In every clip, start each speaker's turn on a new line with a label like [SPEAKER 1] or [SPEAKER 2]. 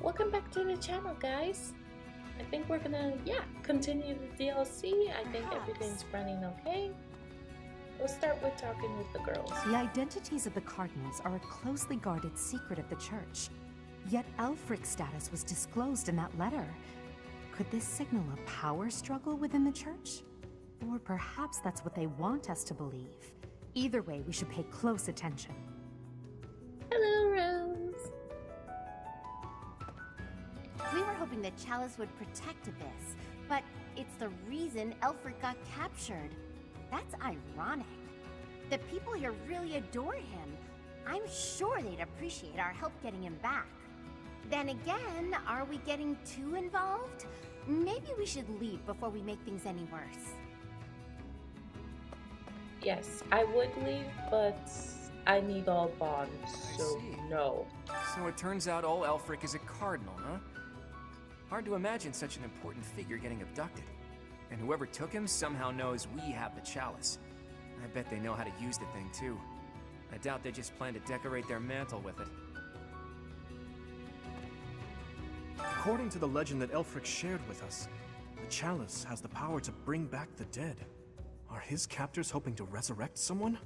[SPEAKER 1] Welcome back to the channel, guys. I think we're gonna, continue the DLC. I think everything's running okay. We'll start with talking with the girls.
[SPEAKER 2] The identities of the cardinals are a closely guarded secret of the church. Yet Elfric's status was disclosed in that letter. Could this signal a power struggle within the church? Or perhaps that's what they want us to believe. Either way, we should pay close attention.
[SPEAKER 1] Hello, Rose.
[SPEAKER 3] We were hoping that Chalice would protect Abyss, but it's the reason Elfric got captured. That's ironic. The people here really adore him. I'm sure they'd appreciate our help getting him back. Then again, are we getting too involved? Maybe we should leave before we make things any worse.
[SPEAKER 1] Yes, I would leave, but I need all bonds, so no.
[SPEAKER 4] So it turns out old Elfric is a cardinal, huh? Hard to imagine such an important figure getting abducted. And whoever took him somehow knows we have the chalice. I bet they know how to use the thing, too. I doubt they just plan to decorate their mantle with it.
[SPEAKER 5] According to the legend that Elfric shared with us, the chalice has the power to bring back the dead. Are his captors hoping to resurrect someone?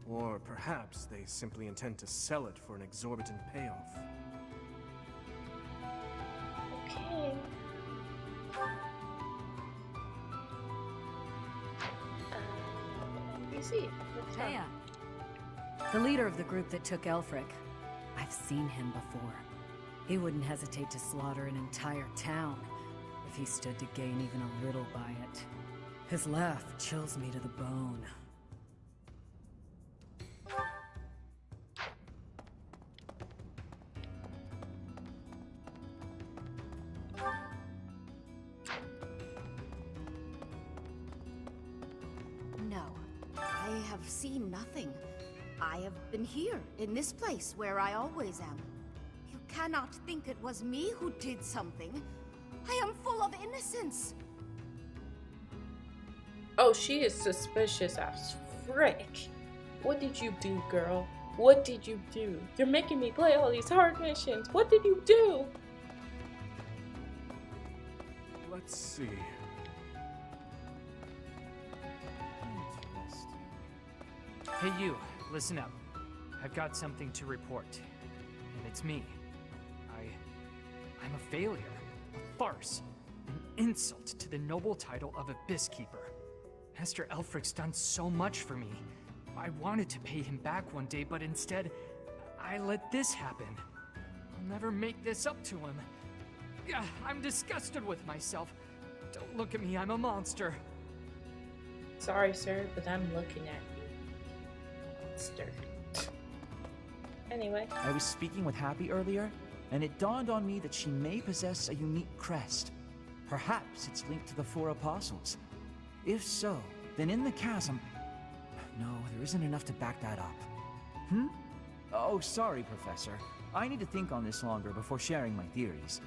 [SPEAKER 5] Or perhaps they simply intend to sell it for an exorbitant payoff.
[SPEAKER 1] Okay. Let me see.
[SPEAKER 6] Taya, the leader of the group that took Elfric. I've seen him before. He wouldn't hesitate to slaughter an entire town if he stood to gain even a little by it. His laugh chills me to the bone.
[SPEAKER 3] No, I have seen nothing. I have been here, in this place where I always am. You cannot think it was me who did something. I am full of innocence.
[SPEAKER 1] Oh, she is suspicious as frick. What did you do, girl? What did you do? You're making me play all these hard missions. What did you do?
[SPEAKER 5] Let's see.
[SPEAKER 7] Hey you, listen up. I've got something to report. And it's me. I'm a failure. A farce. An insult to the noble title of Abyss Keeper. Master Elfric's done so much for me. I wanted to pay him back one day, but instead, I let this happen. I'll never make this up to him. I'm disgusted with myself. Don't look at me, I'm a monster.
[SPEAKER 1] Sorry, sir, but I'm looking at you. Monster. Anyway.
[SPEAKER 8] I was speaking with Happy earlier, and it dawned on me that she may possess a unique crest. Perhaps it's linked to the Four Apostles. If so, then in the chasm... No, there isn't enough to back that up. Oh, sorry, Professor. I need to think on this longer before sharing my theories.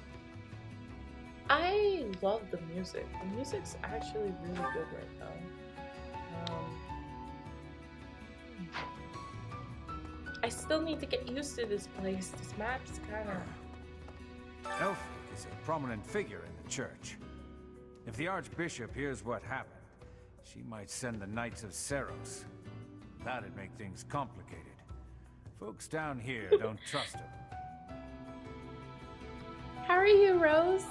[SPEAKER 1] I love the music. The music's actually really good right now. I still need to get used to this place. This map's kind of...
[SPEAKER 9] Elfric is a prominent figure in the church. If the Archbishop hears what happened, she might send the Knights of Seros. That'd make things complicated. Folks down here don't trust him.
[SPEAKER 1] How are you, Rose?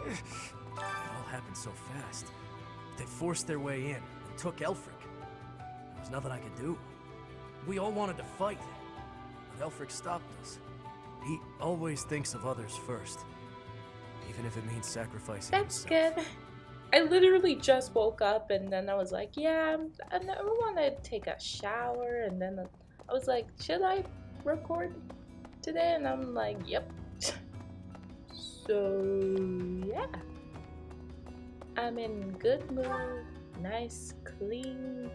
[SPEAKER 5] It all happened so fast. They forced their way in and took Elfric. There was nothing I could do. We all wanted to fight, but Elfric stopped us. He always thinks of others first, even if it means sacrificing
[SPEAKER 1] That's
[SPEAKER 5] himself.
[SPEAKER 1] good. I literally just woke up and then I was like, yeah, I never want to take a shower. And then I was like, should I record today? And I'm like, yep. So, yeah. I'm in good mood. Nice, clean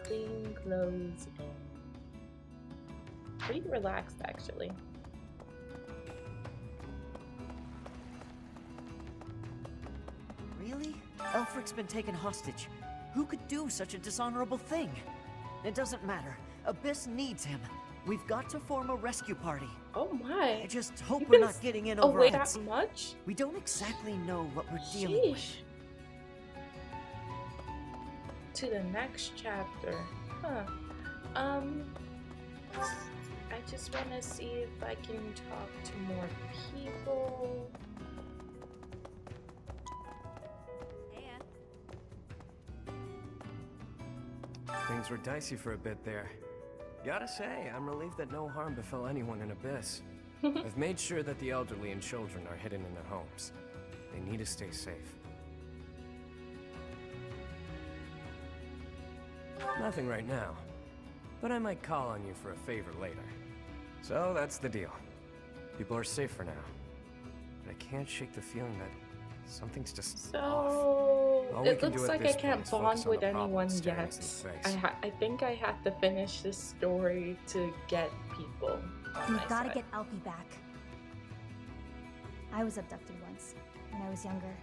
[SPEAKER 1] clothes. And pretty relaxed, actually.
[SPEAKER 8] Really? Elfric's been taken hostage. Who could do such a dishonorable thing? It doesn't matter. Abyss needs him.
[SPEAKER 10] We've got to form a rescue party.
[SPEAKER 1] Oh my.
[SPEAKER 10] I just hope
[SPEAKER 1] You've
[SPEAKER 10] we're
[SPEAKER 1] been
[SPEAKER 10] not getting in
[SPEAKER 1] away
[SPEAKER 10] over our
[SPEAKER 1] that
[SPEAKER 10] heads.
[SPEAKER 1] much?
[SPEAKER 10] We don't exactly know what we're dealing with.
[SPEAKER 1] Sheesh. To the next chapter. Huh. I just want to see if I can talk to more people.
[SPEAKER 4] Things were dicey for a bit there. Gotta say, I'm relieved that no harm befell anyone in Abyss. I've made sure that the elderly and children are hidden in their homes. They need to stay safe. Nothing right now, but I might call on you for a favor later. So that's the deal. People are safe for now, but I can't shake the feeling that something's just off.
[SPEAKER 1] So
[SPEAKER 4] All we
[SPEAKER 1] it
[SPEAKER 4] can do
[SPEAKER 1] looks
[SPEAKER 4] at
[SPEAKER 1] like I
[SPEAKER 4] this point
[SPEAKER 1] can't
[SPEAKER 4] is focus
[SPEAKER 1] bond
[SPEAKER 4] on
[SPEAKER 1] with
[SPEAKER 4] the problem
[SPEAKER 1] anyone
[SPEAKER 4] staring
[SPEAKER 1] yet.
[SPEAKER 4] us in the face.
[SPEAKER 1] I think I have to finish this story to get people on
[SPEAKER 11] We've
[SPEAKER 1] my
[SPEAKER 11] got to
[SPEAKER 1] side.
[SPEAKER 11] get Alfie back. I was abducted once, when I was younger.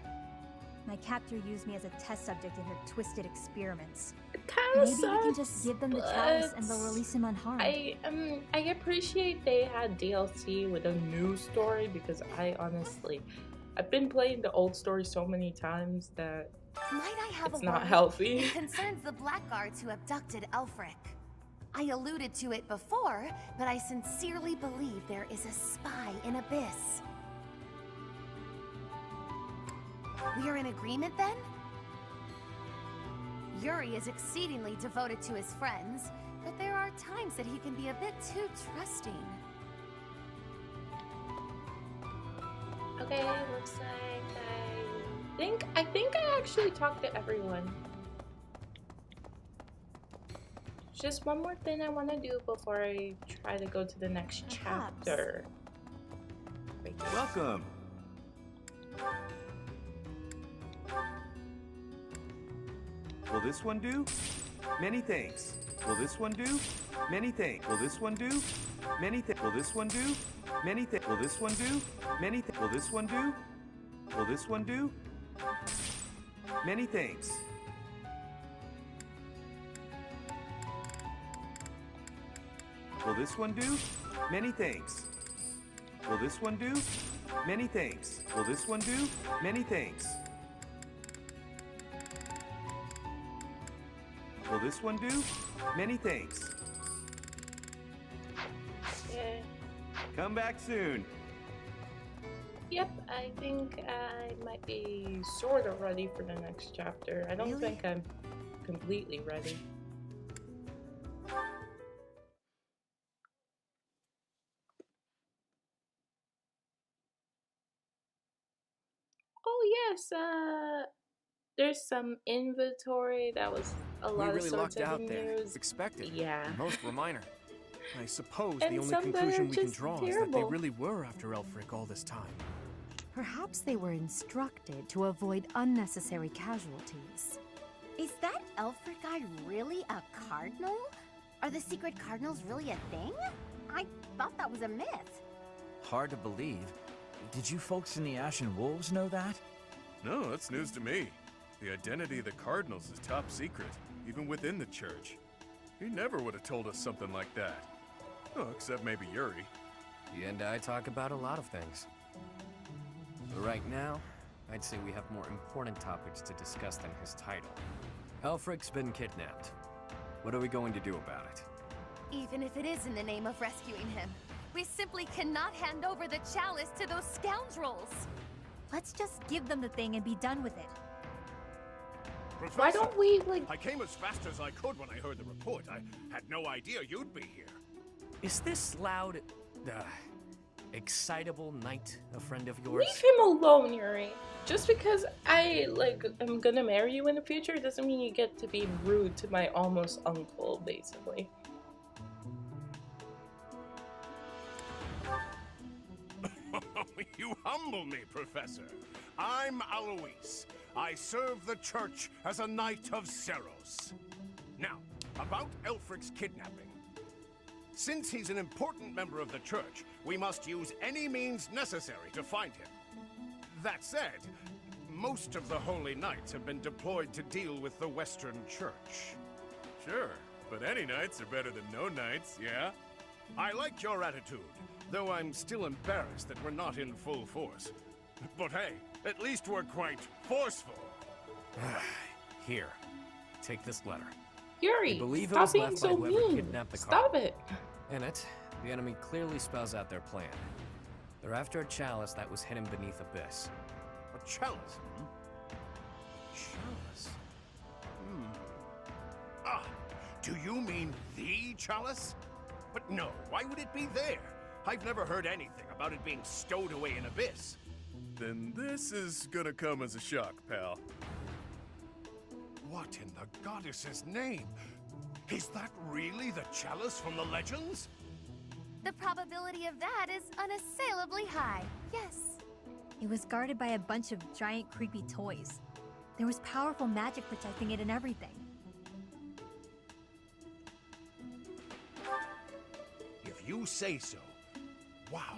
[SPEAKER 11] My captor used me as a test subject in her twisted experiments.
[SPEAKER 1] It kind
[SPEAKER 11] Maybe
[SPEAKER 1] of
[SPEAKER 11] we can
[SPEAKER 1] sucks,
[SPEAKER 11] just give them the chalice and they'll release him unharmed.
[SPEAKER 1] I appreciate they had DLC with a new story because I've been playing the old story so many times that
[SPEAKER 3] Might I have
[SPEAKER 1] it's
[SPEAKER 3] a
[SPEAKER 1] not
[SPEAKER 3] word?
[SPEAKER 1] healthy.
[SPEAKER 3] It concerns the blackguards who abducted Elfric. I alluded to it before, but I sincerely believe there is a spy in Abyss. We are in agreement then? Yuri is exceedingly devoted to his friends, but there are times that he can be a bit too trusting.
[SPEAKER 1] Okay, looks like I think I actually talked to everyone. Just one more thing I want to do before I try to go to the next
[SPEAKER 11] Perhaps.
[SPEAKER 1] chapter. Right here.
[SPEAKER 12] Welcome. Will this one do? Many thanks. Will this one do? Many thanks. Will this one do? Many thanks. Will this one do? Many thanks. Will this one do? Many thanks. Will this one do? Will this one do? Many thanks. Will this one do? Many thanks. Will this one do? Many thanks. Will this one do? Many thanks. Will this one do? Many thanks.
[SPEAKER 1] Yeah.
[SPEAKER 12] Come back soon.
[SPEAKER 1] Yep, I think I might be sort of ready for the next chapter. I don't
[SPEAKER 3] Really?
[SPEAKER 1] think I'm completely ready. Oh yes, there's some inventory that was a
[SPEAKER 4] We
[SPEAKER 1] lot of
[SPEAKER 4] really
[SPEAKER 1] sorts
[SPEAKER 4] lucked
[SPEAKER 1] of
[SPEAKER 4] out there.
[SPEAKER 1] news.
[SPEAKER 4] Expected.
[SPEAKER 1] Yeah.
[SPEAKER 4] And most were minor.
[SPEAKER 5] I suppose
[SPEAKER 1] And
[SPEAKER 5] the only
[SPEAKER 1] some that
[SPEAKER 5] conclusion
[SPEAKER 1] are
[SPEAKER 5] we can
[SPEAKER 1] just
[SPEAKER 5] draw is that they
[SPEAKER 1] terrible.
[SPEAKER 5] really were after Elfric all this time.
[SPEAKER 2] Perhaps they were instructed to avoid unnecessary casualties.
[SPEAKER 3] Is that Elfric guy really a cardinal? Are the secret cardinals really a thing? I thought that was a myth.
[SPEAKER 8] Hard to believe. Did you folks in the Ashen Wolves know that?
[SPEAKER 13] No, that's news to me. The identity of the Cardinals is top secret, even within the church. He never would have told us something like that. Oh, except maybe Yuri.
[SPEAKER 4] He and I talk about a lot of things. But right now, I'd say we have more important topics to discuss than his title. Elfric's been kidnapped. What are we going to do about it?
[SPEAKER 3] Even if it is in the name of rescuing him, we simply cannot hand over the chalice to those scoundrels.
[SPEAKER 11] Let's just give them the thing and be done with it.
[SPEAKER 13] Professor,
[SPEAKER 1] Why don't we like?
[SPEAKER 13] I came as fast as I could when I heard the report. I had no idea you'd be here.
[SPEAKER 5] Is this loud, excitable knight a friend of yours?
[SPEAKER 1] Leave him alone, Yuri. Just because I am gonna marry you in the future doesn't mean you get to be rude to my almost uncle, basically.
[SPEAKER 13] You humble me, Professor. I'm Alois. I serve the church as a Knight of Seros. Now, about Elfric's kidnapping. Since he's an important member of the church, we must use any means necessary to find him. That said, most of the Holy Knights have been deployed to deal with the Western Church. Sure, but any knights are better than no knights, yeah? I like your attitude, though I'm still embarrassed that we're not in full force. But hey, at least we're quite forceful.
[SPEAKER 5] Here, take this letter.
[SPEAKER 1] Yuri,
[SPEAKER 5] I believe it
[SPEAKER 1] stop
[SPEAKER 5] was
[SPEAKER 1] being
[SPEAKER 5] left
[SPEAKER 1] so
[SPEAKER 5] by whoever
[SPEAKER 1] mean.
[SPEAKER 5] kidnapped the
[SPEAKER 1] Stop
[SPEAKER 5] cardinal.
[SPEAKER 1] it.
[SPEAKER 5] In it, the enemy clearly spells out their plan. They're after a chalice that was hidden beneath Abyss.
[SPEAKER 13] A chalice, hmm? Chalice? Ah, do you mean the chalice? But no, why would it be there? I've never heard anything about it being stowed away in Abyss.
[SPEAKER 14] Then this is gonna come as a shock, pal.
[SPEAKER 13] What in the goddess's name? Is that really the chalice from the legends?
[SPEAKER 3] The probability of that is unassailably high, yes.
[SPEAKER 11] It was guarded by a bunch of giant creepy toys. There was powerful magic protecting it and everything.
[SPEAKER 13] If you say so. Wow.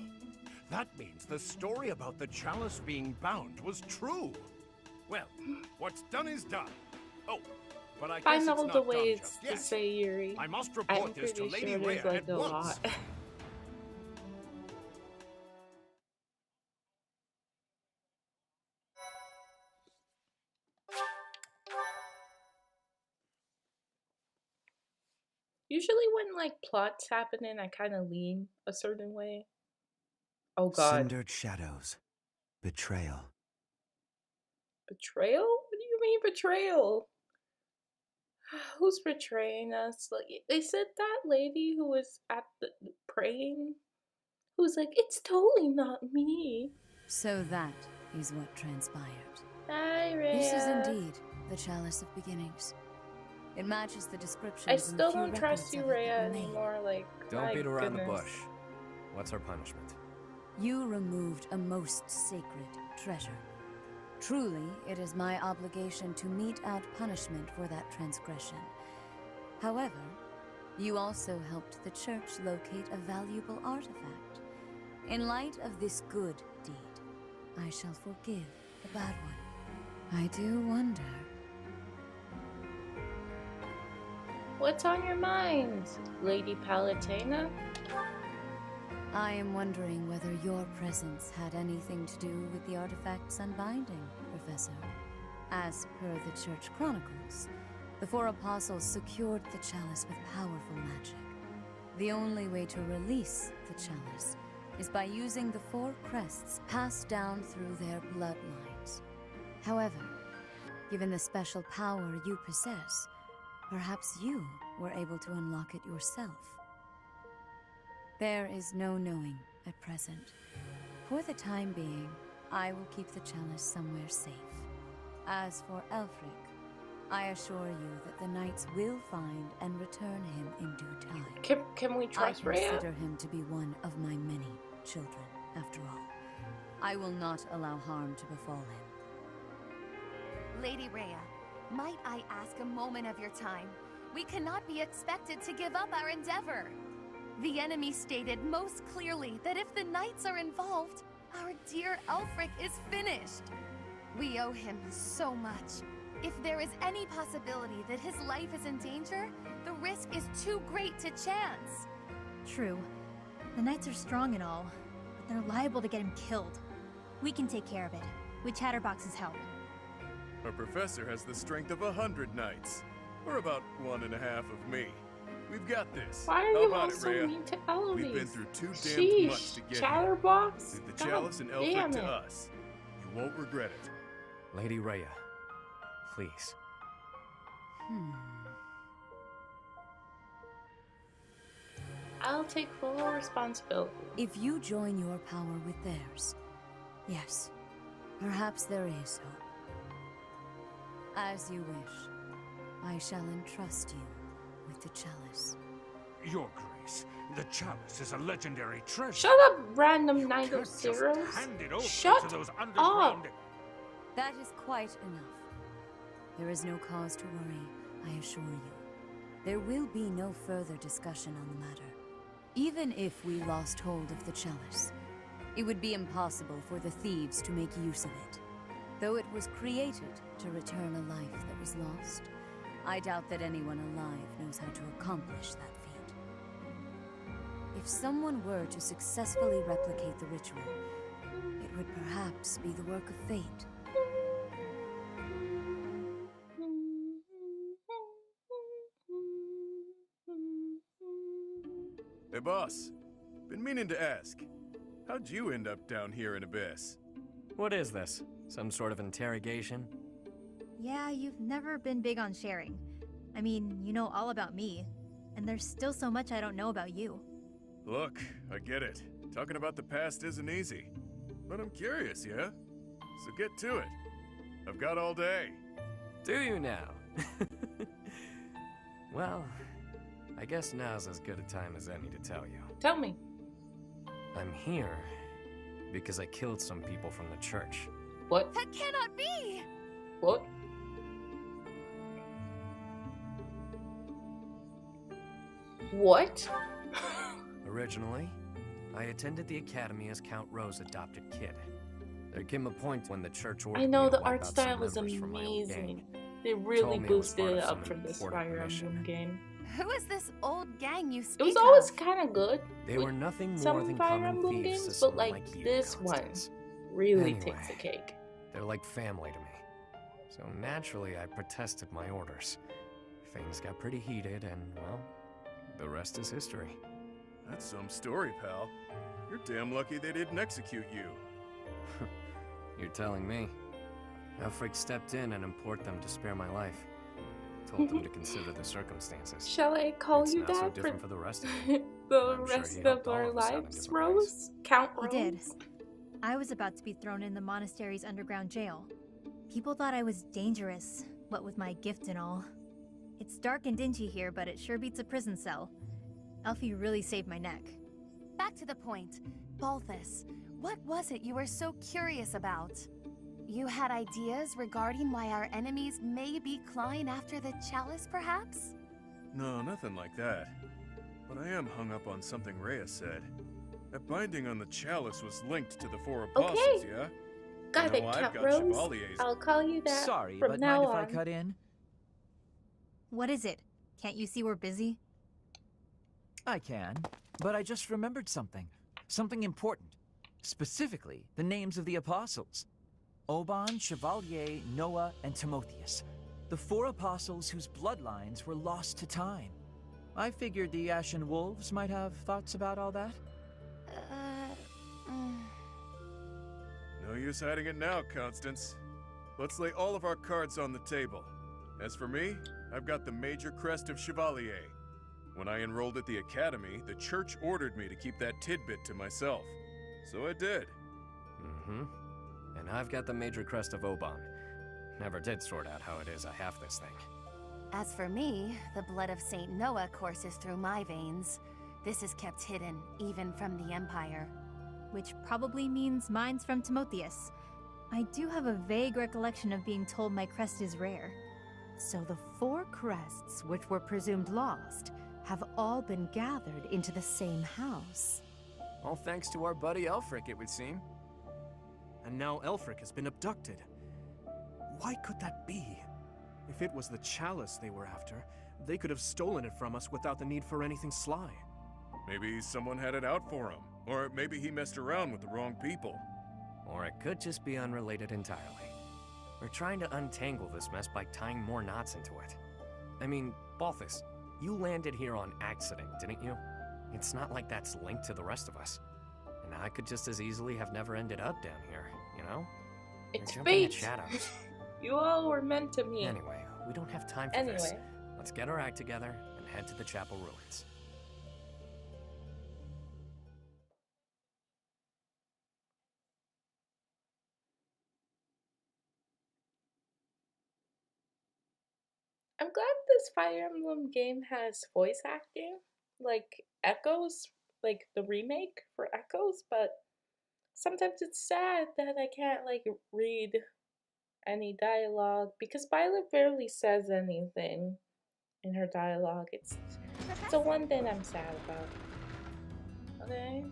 [SPEAKER 13] That means the story about the chalice being bound was true. Well, what's done is done. Oh, but I guess
[SPEAKER 1] I
[SPEAKER 13] it's
[SPEAKER 1] know
[SPEAKER 13] not
[SPEAKER 1] the
[SPEAKER 13] done
[SPEAKER 1] ways
[SPEAKER 13] just
[SPEAKER 1] to
[SPEAKER 13] yet.
[SPEAKER 1] say Yuri.
[SPEAKER 13] I must
[SPEAKER 1] I'm
[SPEAKER 13] report this to
[SPEAKER 1] pretty
[SPEAKER 13] Lady
[SPEAKER 1] sure
[SPEAKER 13] Rhea
[SPEAKER 1] there's like
[SPEAKER 13] at
[SPEAKER 1] a
[SPEAKER 13] once.
[SPEAKER 1] lot. Usually when like plots happening, I kind of lean a certain way. Oh god.
[SPEAKER 15] Cindered shadows. Betrayal.
[SPEAKER 1] Betrayal? What do you mean betrayal? Who's betraying us? Like they said that lady who was at the praying, who's like, it's totally not me.
[SPEAKER 6] So that is what transpired.
[SPEAKER 1] Hi, Rhea.
[SPEAKER 6] This is indeed the Chalice of Beginnings. It matches the description.
[SPEAKER 1] I still don't trust you, Rhea, anymore. Like,
[SPEAKER 5] Don't beat around the
[SPEAKER 6] goodness.
[SPEAKER 5] bush. What's our punishment?
[SPEAKER 6] You removed a most sacred treasure. Truly, it is my obligation to mete out punishment for that transgression. However, you also helped the church locate a valuable artifact. In light of this good deed, I shall forgive the bad one. I do wonder.
[SPEAKER 1] What's on your mind, Lady Palatena?
[SPEAKER 6] I am wondering whether your presence had anything to do with the artifact's unbinding, Professor. As per the Church Chronicles, the four apostles secured the chalice with powerful magic. The only way to release the chalice is by using the four crests passed down through their bloodlines. However, given the special power you possess, perhaps you were able to unlock it yourself. There is no knowing at present. For the time being, I will keep the chalice somewhere safe. As for Elfric, I assure you that the knights will find and return him in due time.
[SPEAKER 1] Can we trust Rhea?
[SPEAKER 6] I consider him to be one of my many children, after all. I will not allow harm to befall him.
[SPEAKER 3] Lady Rhea, might I ask a moment of your time? We cannot be expected to give up our endeavor. The enemy stated most clearly that if the knights are involved, our dear Elfric is finished. We owe him so much. If there is any possibility that his life is in danger, the risk is too great to chance.
[SPEAKER 11] True. The knights are strong and all, but they're liable to get him killed. We can take care of it, with Chatterbox's help.
[SPEAKER 14] Our professor has the strength of 100 knights. Or about 1.5 of me. We've got this.
[SPEAKER 1] Why are
[SPEAKER 14] How
[SPEAKER 1] you
[SPEAKER 14] about
[SPEAKER 1] all
[SPEAKER 14] it,
[SPEAKER 1] so
[SPEAKER 14] Rhea?
[SPEAKER 1] mean to Eloise?
[SPEAKER 14] We've been through too damn
[SPEAKER 1] Sheesh,
[SPEAKER 14] much to get
[SPEAKER 1] Chatterbox?
[SPEAKER 14] here. Leave the
[SPEAKER 1] God
[SPEAKER 14] chalice and
[SPEAKER 1] damn
[SPEAKER 14] Elfric to
[SPEAKER 1] it.
[SPEAKER 14] us. You won't regret it.
[SPEAKER 5] Lady Rhea, please.
[SPEAKER 1] I'll take full responsibility.
[SPEAKER 6] If you join your power with theirs, yes, perhaps there is hope. As you wish, I shall entrust you with the chalice.
[SPEAKER 13] Your Grace, the chalice is a legendary treasure.
[SPEAKER 1] Shut up, random Knight of
[SPEAKER 13] Can't just
[SPEAKER 1] Zeros.
[SPEAKER 13] hand it over
[SPEAKER 1] Shut
[SPEAKER 13] to those
[SPEAKER 1] up.
[SPEAKER 13] underground.
[SPEAKER 6] That is quite enough. There is no cause to worry, I assure you. There will be no further discussion on the matter. Even if we lost hold of the chalice, it would be impossible for the thieves to make use of it. Though it was created to return a life that was lost, I doubt that anyone alive knows how to accomplish that feat. If someone were to successfully replicate the ritual, it would perhaps be the work of fate.
[SPEAKER 14] Hey, boss. Been meaning to ask. How'd you end up down here in Abyss?
[SPEAKER 5] What is this? Some sort of interrogation?
[SPEAKER 11] Yeah, you've never been big on sharing. I mean, you know all about me, and there's still so much I don't know about you.
[SPEAKER 14] Look, I get it. Talking about the past isn't easy. But I'm curious, yeah? So get to it. I've got all day.
[SPEAKER 5] Do you now? Well, I guess now's as good a time as any to tell you.
[SPEAKER 1] Tell me.
[SPEAKER 5] I'm here because I killed some people from the church.
[SPEAKER 1] What?
[SPEAKER 3] That cannot be!
[SPEAKER 1] What? What?
[SPEAKER 5] Originally, I attended the academy as Count Ro's adopted kid. There came a point when the church ordered
[SPEAKER 1] I know
[SPEAKER 5] me to
[SPEAKER 1] the
[SPEAKER 5] wipe
[SPEAKER 1] art
[SPEAKER 5] out some
[SPEAKER 1] style is
[SPEAKER 5] members from my own
[SPEAKER 1] amazing.
[SPEAKER 5] gang.
[SPEAKER 1] They really
[SPEAKER 5] Told me it was
[SPEAKER 1] boosted
[SPEAKER 5] part
[SPEAKER 1] it
[SPEAKER 5] of
[SPEAKER 1] up
[SPEAKER 5] some
[SPEAKER 1] for this
[SPEAKER 5] important
[SPEAKER 1] Fire
[SPEAKER 5] mission.
[SPEAKER 1] Emblem game.
[SPEAKER 3] Who is this old gang you speak
[SPEAKER 1] It was
[SPEAKER 3] of?
[SPEAKER 1] always kind of good.
[SPEAKER 5] They
[SPEAKER 1] with
[SPEAKER 5] were nothing more
[SPEAKER 1] some
[SPEAKER 5] than
[SPEAKER 1] Fire
[SPEAKER 5] common
[SPEAKER 1] Emblem
[SPEAKER 5] thieves to
[SPEAKER 1] games, but
[SPEAKER 5] someone
[SPEAKER 1] like
[SPEAKER 5] like you,
[SPEAKER 1] this one
[SPEAKER 5] Constance.
[SPEAKER 1] really
[SPEAKER 5] Anyway.
[SPEAKER 1] takes the cake.
[SPEAKER 5] They're like family to me. So naturally, I protested my orders. Things got pretty heated, and, well, the rest is history.
[SPEAKER 14] That's some story, pal. You're damn lucky they didn't execute you.
[SPEAKER 5] You're telling me. Elfric stepped in and implored them to spare my life. Told them to consider the circumstances.
[SPEAKER 1] Shall I call
[SPEAKER 5] It's
[SPEAKER 1] you
[SPEAKER 5] not so
[SPEAKER 1] that
[SPEAKER 5] different for the rest of
[SPEAKER 1] the
[SPEAKER 5] I'm sure
[SPEAKER 1] rest
[SPEAKER 5] he
[SPEAKER 1] of
[SPEAKER 5] helped all
[SPEAKER 1] our
[SPEAKER 5] of us out in
[SPEAKER 1] lives,
[SPEAKER 5] different ways.
[SPEAKER 1] Rose? Count Rose?
[SPEAKER 11] He did. I was about to be thrown in the monastery's underground jail. People thought I was dangerous, what with my gift and all. It's dark and dingy here, but it sure beats a prison cell. Elfie really saved my neck.
[SPEAKER 3] Back to the point. Balthus, what was it you were so curious about? You had ideas regarding why our enemies may be clawing after the chalice, perhaps?
[SPEAKER 14] No, nothing like that. But I am hung up on something Rhea said. That binding on the chalice was linked to the four apostles, yeah?
[SPEAKER 1] Got it,
[SPEAKER 14] I've
[SPEAKER 1] Count
[SPEAKER 14] got
[SPEAKER 1] Rose.
[SPEAKER 14] Chevalier's.
[SPEAKER 1] I'll call you that
[SPEAKER 8] Sorry,
[SPEAKER 1] from
[SPEAKER 8] but
[SPEAKER 1] now
[SPEAKER 8] mind
[SPEAKER 1] on.
[SPEAKER 8] if I cut in?
[SPEAKER 11] What is it? Can't you see we're busy?
[SPEAKER 8] I can, but I just remembered something. Something important. Specifically, the names of the apostles. Oban, Chevalier, Noah, and Timotheus. The four apostles whose bloodlines were lost to time. I figured the Ashen Wolves might have thoughts about all that.
[SPEAKER 14] No use hiding it now, Constance. Let's lay all of our cards on the table. As for me, I've got the major crest of Chevalier. When I enrolled at the academy, the church ordered me to keep that tidbit to myself. So I did.
[SPEAKER 5] Mm-hmm. And I've got the major crest of Oban. Never did sort out how it is I have this thing.
[SPEAKER 3] As for me, the blood of Saint Noah courses through my veins. This is kept hidden, even from the Empire.
[SPEAKER 11] Which probably means mine's from Timotheus. I do have a vague recollection of being told my crest is rare.
[SPEAKER 2] So the four crests, which were presumed lost, have all been gathered into the same house.
[SPEAKER 4] All thanks to our buddy Elfric, it would seem.
[SPEAKER 5] And now Elfric has been abducted. Why could that be? If it was the chalice they were after, they could have stolen it from us without the need for anything sly.
[SPEAKER 14] Maybe someone had it out for him. Or maybe he messed around with the wrong people.
[SPEAKER 5] Or it could just be unrelated entirely. We're trying to untangle this mess by tying more knots into it. I mean, Balthus, you landed here on accident, didn't you? It's not like that's linked to the rest of us. And I could just as easily have never ended up down here, you know?
[SPEAKER 1] It's
[SPEAKER 5] You're jumping at
[SPEAKER 1] fate.
[SPEAKER 5] shadows.
[SPEAKER 1] You all were meant to meet.
[SPEAKER 5] Anyway, we don't have time for this.
[SPEAKER 1] Anyway.
[SPEAKER 5] Let's get our act together and head to the chapel ruins.
[SPEAKER 1] I'm glad this Fire Emblem game has voice acting, like Echoes, like the remake for Echoes, but sometimes it's sad that I can't like read any dialogue because Violet barely says anything in her dialogue. It's the one thing I'm sad about. Okay.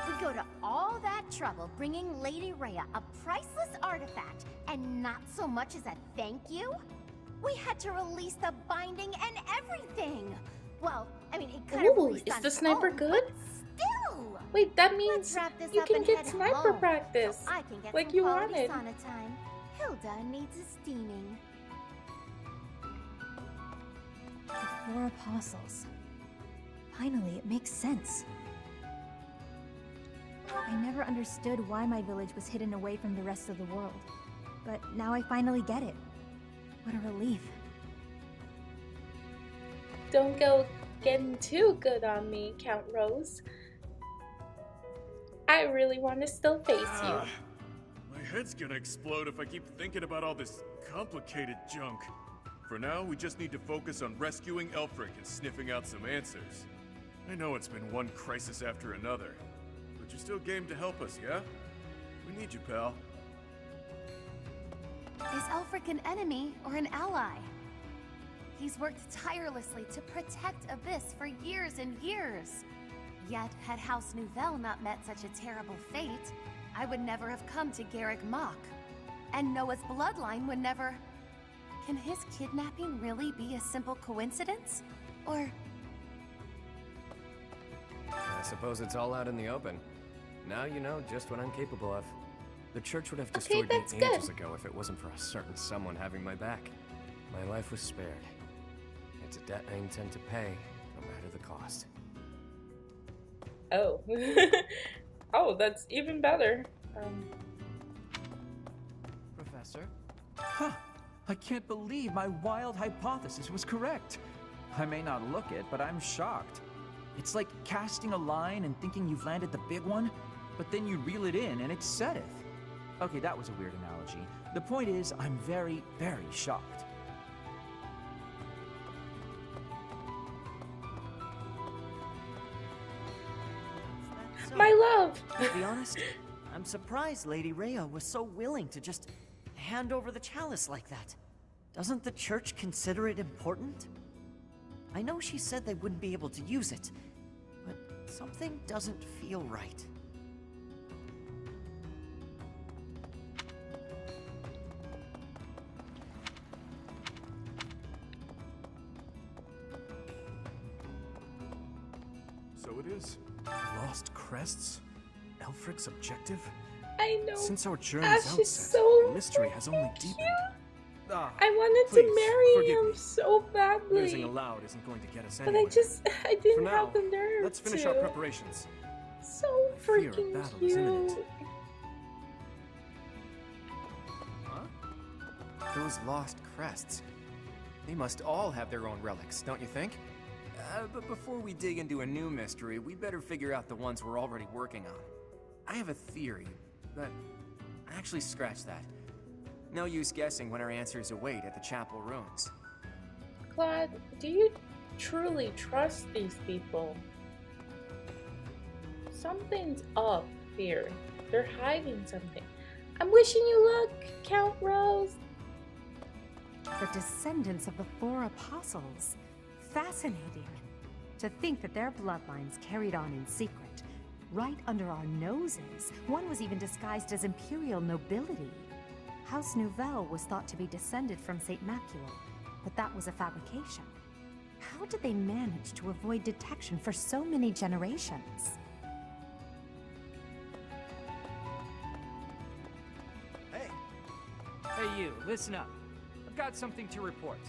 [SPEAKER 3] We go to all that trouble bringing Lady Rhea a priceless artifact, and not so much as a thank you? We had to release the binding and everything! Well, I mean, it kind of
[SPEAKER 1] Ooh,
[SPEAKER 3] released
[SPEAKER 1] is
[SPEAKER 3] on
[SPEAKER 1] the
[SPEAKER 3] its
[SPEAKER 1] sniper
[SPEAKER 3] own,
[SPEAKER 1] good?
[SPEAKER 3] but still.
[SPEAKER 1] Wait, that
[SPEAKER 3] Let's
[SPEAKER 1] means
[SPEAKER 3] wrap this
[SPEAKER 1] you
[SPEAKER 3] up
[SPEAKER 1] can
[SPEAKER 3] and
[SPEAKER 1] get
[SPEAKER 3] head
[SPEAKER 1] sniper
[SPEAKER 3] home,
[SPEAKER 1] practice,
[SPEAKER 3] so I can get
[SPEAKER 1] like
[SPEAKER 3] some
[SPEAKER 1] you
[SPEAKER 3] quality
[SPEAKER 1] wanted.
[SPEAKER 3] sauna time. Hilda needs a steaming.
[SPEAKER 11] The 4 apostles. Finally, it makes sense. I never understood why my village was hidden away from the rest of the world. But now I finally get it. What a relief.
[SPEAKER 1] Don't go getting too good on me, Count Rose. I really want to still face you.
[SPEAKER 14] My head's gonna explode if I keep thinking about all this complicated junk. For now, we just need to focus on rescuing Elfric and sniffing out some answers. I know it's been one crisis after another, but you're still game to help us, yeah? We need you, pal.
[SPEAKER 3] Is Elfric an enemy or an ally? He's worked tirelessly to protect Abyss for years and years. Yet, had House Nouvelle not met such a terrible fate, I would never have come to Garrick Mach. And Noah's bloodline would never... Can his kidnapping really be a simple coincidence? Or...
[SPEAKER 16] I suppose it's all out in the open. Now you know just what I'm capable of. The church would have destroyed me ages ago if it wasn't for a certain someone having my back. My life was spared. It's a debt I intend to pay, no matter the cost.
[SPEAKER 1] Oh. Oh, that's even better.
[SPEAKER 8] Professor? Huh. I can't believe my wild hypothesis was correct. I may not look it, but I'm shocked. It's like casting a line and thinking you've landed the big one, but then you reel it in and it setteth. Okay, that was a weird analogy. The point is, I'm very, very shocked.
[SPEAKER 1] My love!
[SPEAKER 10] To be honest, I'm surprised Lady Rhea was so willing to just hand over the chalice like that. Doesn't the church consider it important? I know she said they wouldn't be able to use it, but something doesn't feel right.
[SPEAKER 14] So it is.
[SPEAKER 5] Lost crests? Elfric's objective?
[SPEAKER 1] I know.
[SPEAKER 5] Since our journey's
[SPEAKER 1] Ash
[SPEAKER 5] outset,
[SPEAKER 1] is so
[SPEAKER 5] the mystery has only deepened.
[SPEAKER 14] Ah,
[SPEAKER 1] I wanted
[SPEAKER 5] please,
[SPEAKER 1] to marry
[SPEAKER 5] forgive
[SPEAKER 1] him
[SPEAKER 5] me.
[SPEAKER 1] so badly.
[SPEAKER 5] Losing aloud isn't going to get us
[SPEAKER 1] But
[SPEAKER 5] anywhere.
[SPEAKER 1] I
[SPEAKER 5] For
[SPEAKER 1] didn't
[SPEAKER 5] now,
[SPEAKER 1] have the nerve
[SPEAKER 5] let's finish
[SPEAKER 1] to.
[SPEAKER 5] our preparations.
[SPEAKER 1] So
[SPEAKER 5] I fear a
[SPEAKER 1] freaking
[SPEAKER 5] battle is imminent.
[SPEAKER 1] cute.
[SPEAKER 4] Those lost crests. They must all have their own relics, don't you think? But before we dig into a new mystery, we better figure out the ones we're already working on. I have a theory, but actually scratch that. No use guessing when our answers await at the chapel ruins.
[SPEAKER 1] Claude, do you truly trust these people? Something's up here. They're hiding something. I'm wishing you luck, Count Rose.
[SPEAKER 2] The descendants of the 4 apostles. Fascinating. To think that their bloodlines carried on in secret, right under our noses. One was even disguised as imperial nobility. House Nouvelle was thought to be descended from Saint Macule, but that was a fabrication. How did they manage to avoid detection for so many generations?
[SPEAKER 7] Hey you, listen up. I've got something to report.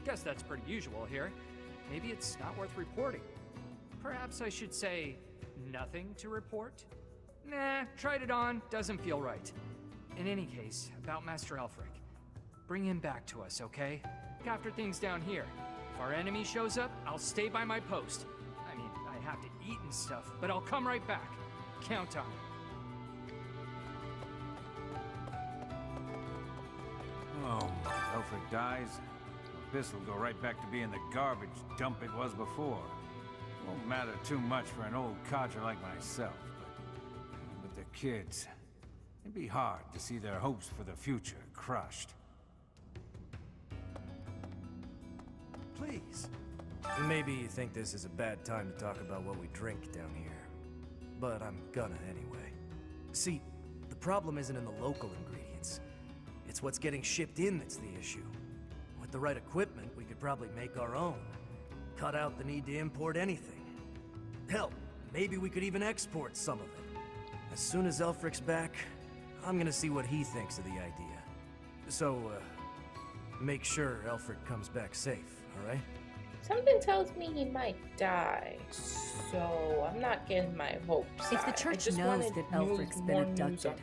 [SPEAKER 7] Guess that's pretty usual here. Maybe it's not worth reporting. Perhaps I should say, nothing to report? Nah, tried it on, doesn't feel right. In any case, about Master Elfric. Bring him back to us, okay? Look after things down here. If our enemy shows up, I'll stay by my post. I mean, I have to eat and stuff, but I'll come right back. Count on it.
[SPEAKER 9] Oh, Elfric dies. This will go right back to being the garbage dump it was before. Won't matter too much for an old codger like myself, but the kids, it'd be hard to see their hopes for the future crushed.
[SPEAKER 5] Please. Maybe you think this is a bad time to talk about what we drink down here. But I'm gonna anyway. See, the problem isn't in the local ingredients. It's what's getting shipped in that's the issue. With the right equipment, we could probably make our own. cut out the need to import anything. Hell, maybe we could even export some of it. As soon as Elfric's back, I'm gonna see what he thinks of the idea. So, make sure Elfric comes back safe, alright?
[SPEAKER 1] Something tells me he might die, so I'm not getting my hopes
[SPEAKER 6] If the
[SPEAKER 1] high.
[SPEAKER 6] church knows that Elfric's been abducted,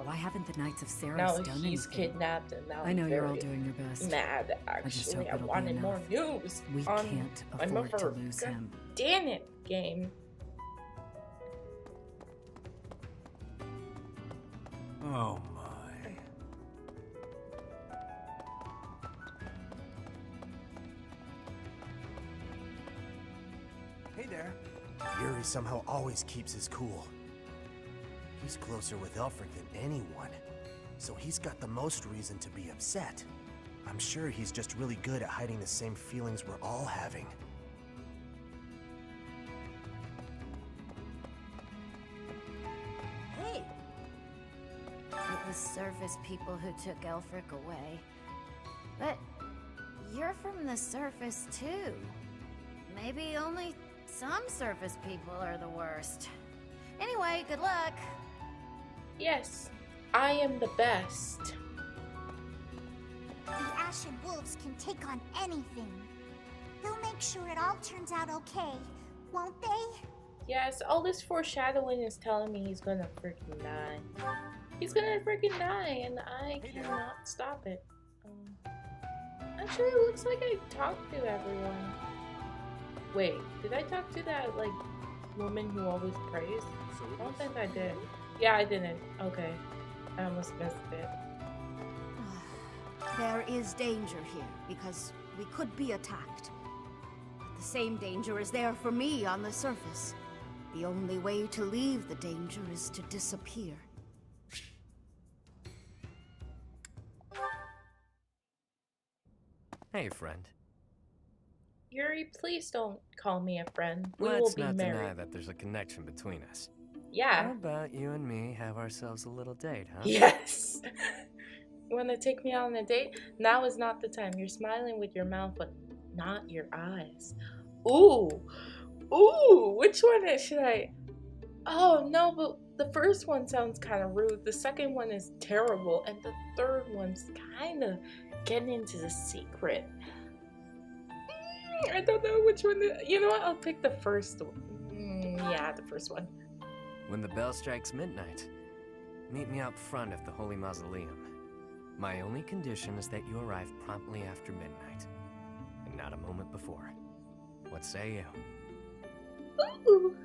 [SPEAKER 6] why haven't the Knights of Ceros
[SPEAKER 1] now
[SPEAKER 6] done anything?
[SPEAKER 1] he's kidnapped, and now
[SPEAKER 6] I know
[SPEAKER 1] I'm
[SPEAKER 6] you're all
[SPEAKER 1] very
[SPEAKER 6] doing your best.
[SPEAKER 1] mad,
[SPEAKER 6] I just hope
[SPEAKER 1] actually. I
[SPEAKER 6] it'll be
[SPEAKER 1] wanted more
[SPEAKER 6] enough.
[SPEAKER 1] news.
[SPEAKER 6] We
[SPEAKER 1] on
[SPEAKER 6] can't
[SPEAKER 1] my
[SPEAKER 6] afford to
[SPEAKER 1] mother.
[SPEAKER 6] lose
[SPEAKER 1] God
[SPEAKER 6] him.
[SPEAKER 1] Damn it, game.
[SPEAKER 9] Oh my.
[SPEAKER 17] Hey there. Yuri somehow always keeps his cool. He's closer with Elfric than anyone, so he's got the most reason to be upset. I'm sure he's just really good at hiding the same feelings we're all having.
[SPEAKER 3] Hey! It was surface people who took Elfric away. But you're from the surface too. Maybe only some surface people are the worst. Anyway, good luck.
[SPEAKER 1] Yes, I am the best.
[SPEAKER 18] The Ashen Wolves can take on anything. They'll make sure it all turns out okay, won't they?
[SPEAKER 1] Yes, all this foreshadowing is telling me he's gonna freaking die. He's gonna freaking die, and I cannot stop it. Actually, it looks like I talked to everyone. Wait, did I talk to that, like, woman who always prays? I don't think I did. Yeah, I didn't. Okay. I almost missed it.
[SPEAKER 3] There is danger here, because we could be attacked. But the same danger is there for me on the surface. The only way to leave the danger is to disappear.
[SPEAKER 16] Hey, friend.
[SPEAKER 1] Yuri, please don't call me a friend. We
[SPEAKER 16] Let's
[SPEAKER 1] will be
[SPEAKER 16] not
[SPEAKER 1] married.
[SPEAKER 16] deny that there's a connection between us.
[SPEAKER 1] Yeah.
[SPEAKER 16] How about you and me have ourselves a little date, huh?
[SPEAKER 1] Yes. You want to take me on a date? Now is not the time. You're smiling with your mouth, but not your eyes. Ooh. Ooh. Which one should I? Oh, no, but the first one sounds kind of rude. The second one is terrible. And the third one's kind of getting into the secret. I don't know which one. You know what? I'll pick the first one. Yeah, the first one.
[SPEAKER 16] When the bell strikes midnight, meet me out front of the Holy Mausoleum. My only condition is that you arrive promptly after midnight, and not a moment before. What say you?
[SPEAKER 1] Ooh.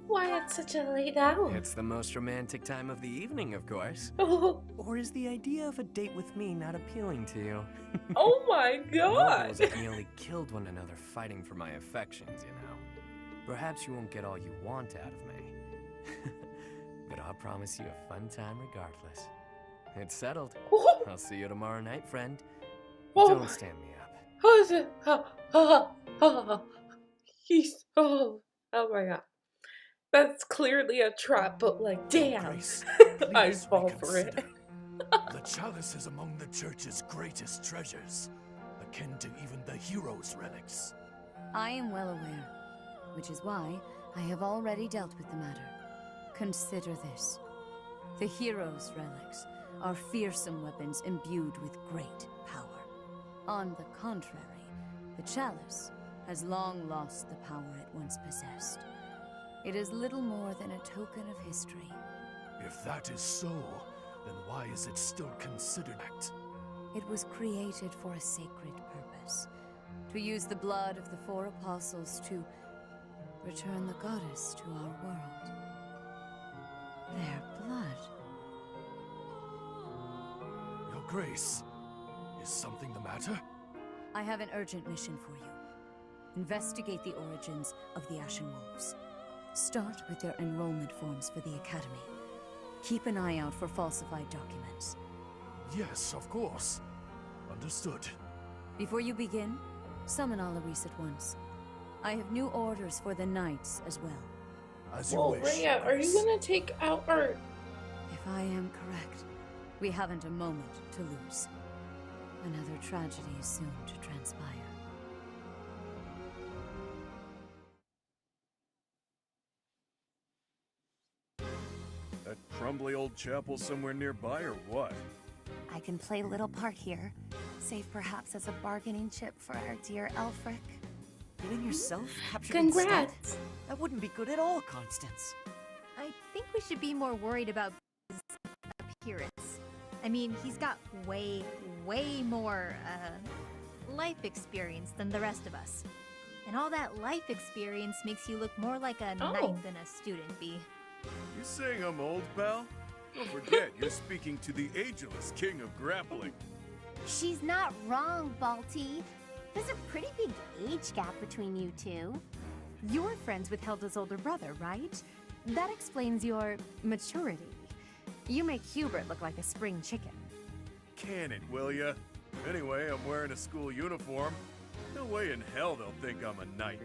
[SPEAKER 1] Why at such a late hour?
[SPEAKER 16] It's the most romantic time of the evening, of course.
[SPEAKER 1] Oh,
[SPEAKER 16] Or is the idea of a date with me not appealing to you?
[SPEAKER 1] oh my god!
[SPEAKER 16] Nobles have nearly killed one another fighting for my affections, you know. Perhaps you won't get all you want out of me. But I'll promise you a fun time regardless. It's settled. I'll see you tomorrow night, friend. Don't stand me up.
[SPEAKER 1] How's it? He's oh my god. That's clearly a trap, but like, damn, I fall for it.
[SPEAKER 19] The chalice is among the church's greatest treasures, akin to even the hero's relics.
[SPEAKER 6] I am well aware, which is why I have already dealt with the matter. Consider this. The hero's relics are fearsome weapons imbued with great power. On the contrary, the chalice has long lost the power it once possessed. It is little more than a token of history.
[SPEAKER 19] If that is so, then why is it still considered act?
[SPEAKER 6] It was created for a sacred purpose. To use the blood of the four apostles to return the goddess to our world. Their blood.
[SPEAKER 19] Your Grace, is something the matter?
[SPEAKER 6] I have an urgent mission for you. Investigate the origins of the Ashen Wolves. Start with their enrollment forms for the Academy. Keep an eye out for falsified documents.
[SPEAKER 19] Yes, of course. Understood.
[SPEAKER 6] Before you begin, summon Alois at once. I have new orders for the Knights as well.
[SPEAKER 19] As you
[SPEAKER 1] Whoa,
[SPEAKER 19] wish.
[SPEAKER 1] Rhea, are you gonna take out our...
[SPEAKER 6] If I am correct, we haven't a moment to lose. Another tragedy is soon to transpire.
[SPEAKER 14] crumbly old chapel somewhere nearby, or what?
[SPEAKER 3] I can play little part here, save perhaps as a bargaining chip for our dear Elfric.
[SPEAKER 10] Getting yourself captured
[SPEAKER 1] Congrats!
[SPEAKER 10] instead? That wouldn't be good at all, Constance.
[SPEAKER 11] I think we should be more worried about his appearance. I mean, he's got way more, life experience than the rest of us. And all that life experience makes you look more like a knight than a student bee.
[SPEAKER 14] You saying I'm old, pal? Don't forget, you're speaking to the ageless king of grappling.
[SPEAKER 3] She's not wrong, Balti. There's a pretty big age gap between you two.
[SPEAKER 2] You're friends with Hilda's older brother, right? That explains your maturity. You make Hubert look like a spring chicken.
[SPEAKER 14] Can it, will ya? Anyway, I'm wearing a school uniform. No way in hell they'll think I'm a knight.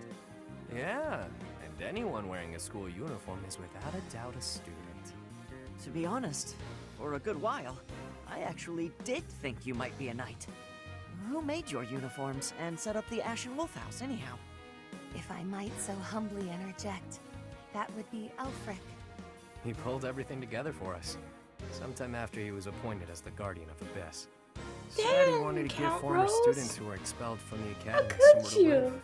[SPEAKER 16] Yeah, and anyone wearing a school uniform is without a doubt a student.
[SPEAKER 10] To be honest, for a good while, I actually did think you might be a knight. Who made your uniforms and set up the Ashen Wolf House, anyhow?
[SPEAKER 3] If I might so humbly interject, that would be Elfric.
[SPEAKER 16] He pulled everything together for us. Sometime after he was appointed as the Guardian of Abyss. Said he wanted to give former
[SPEAKER 1] Rose.
[SPEAKER 16] students who were expelled from the academy
[SPEAKER 1] How could
[SPEAKER 16] somewhere to
[SPEAKER 1] you?
[SPEAKER 16] live.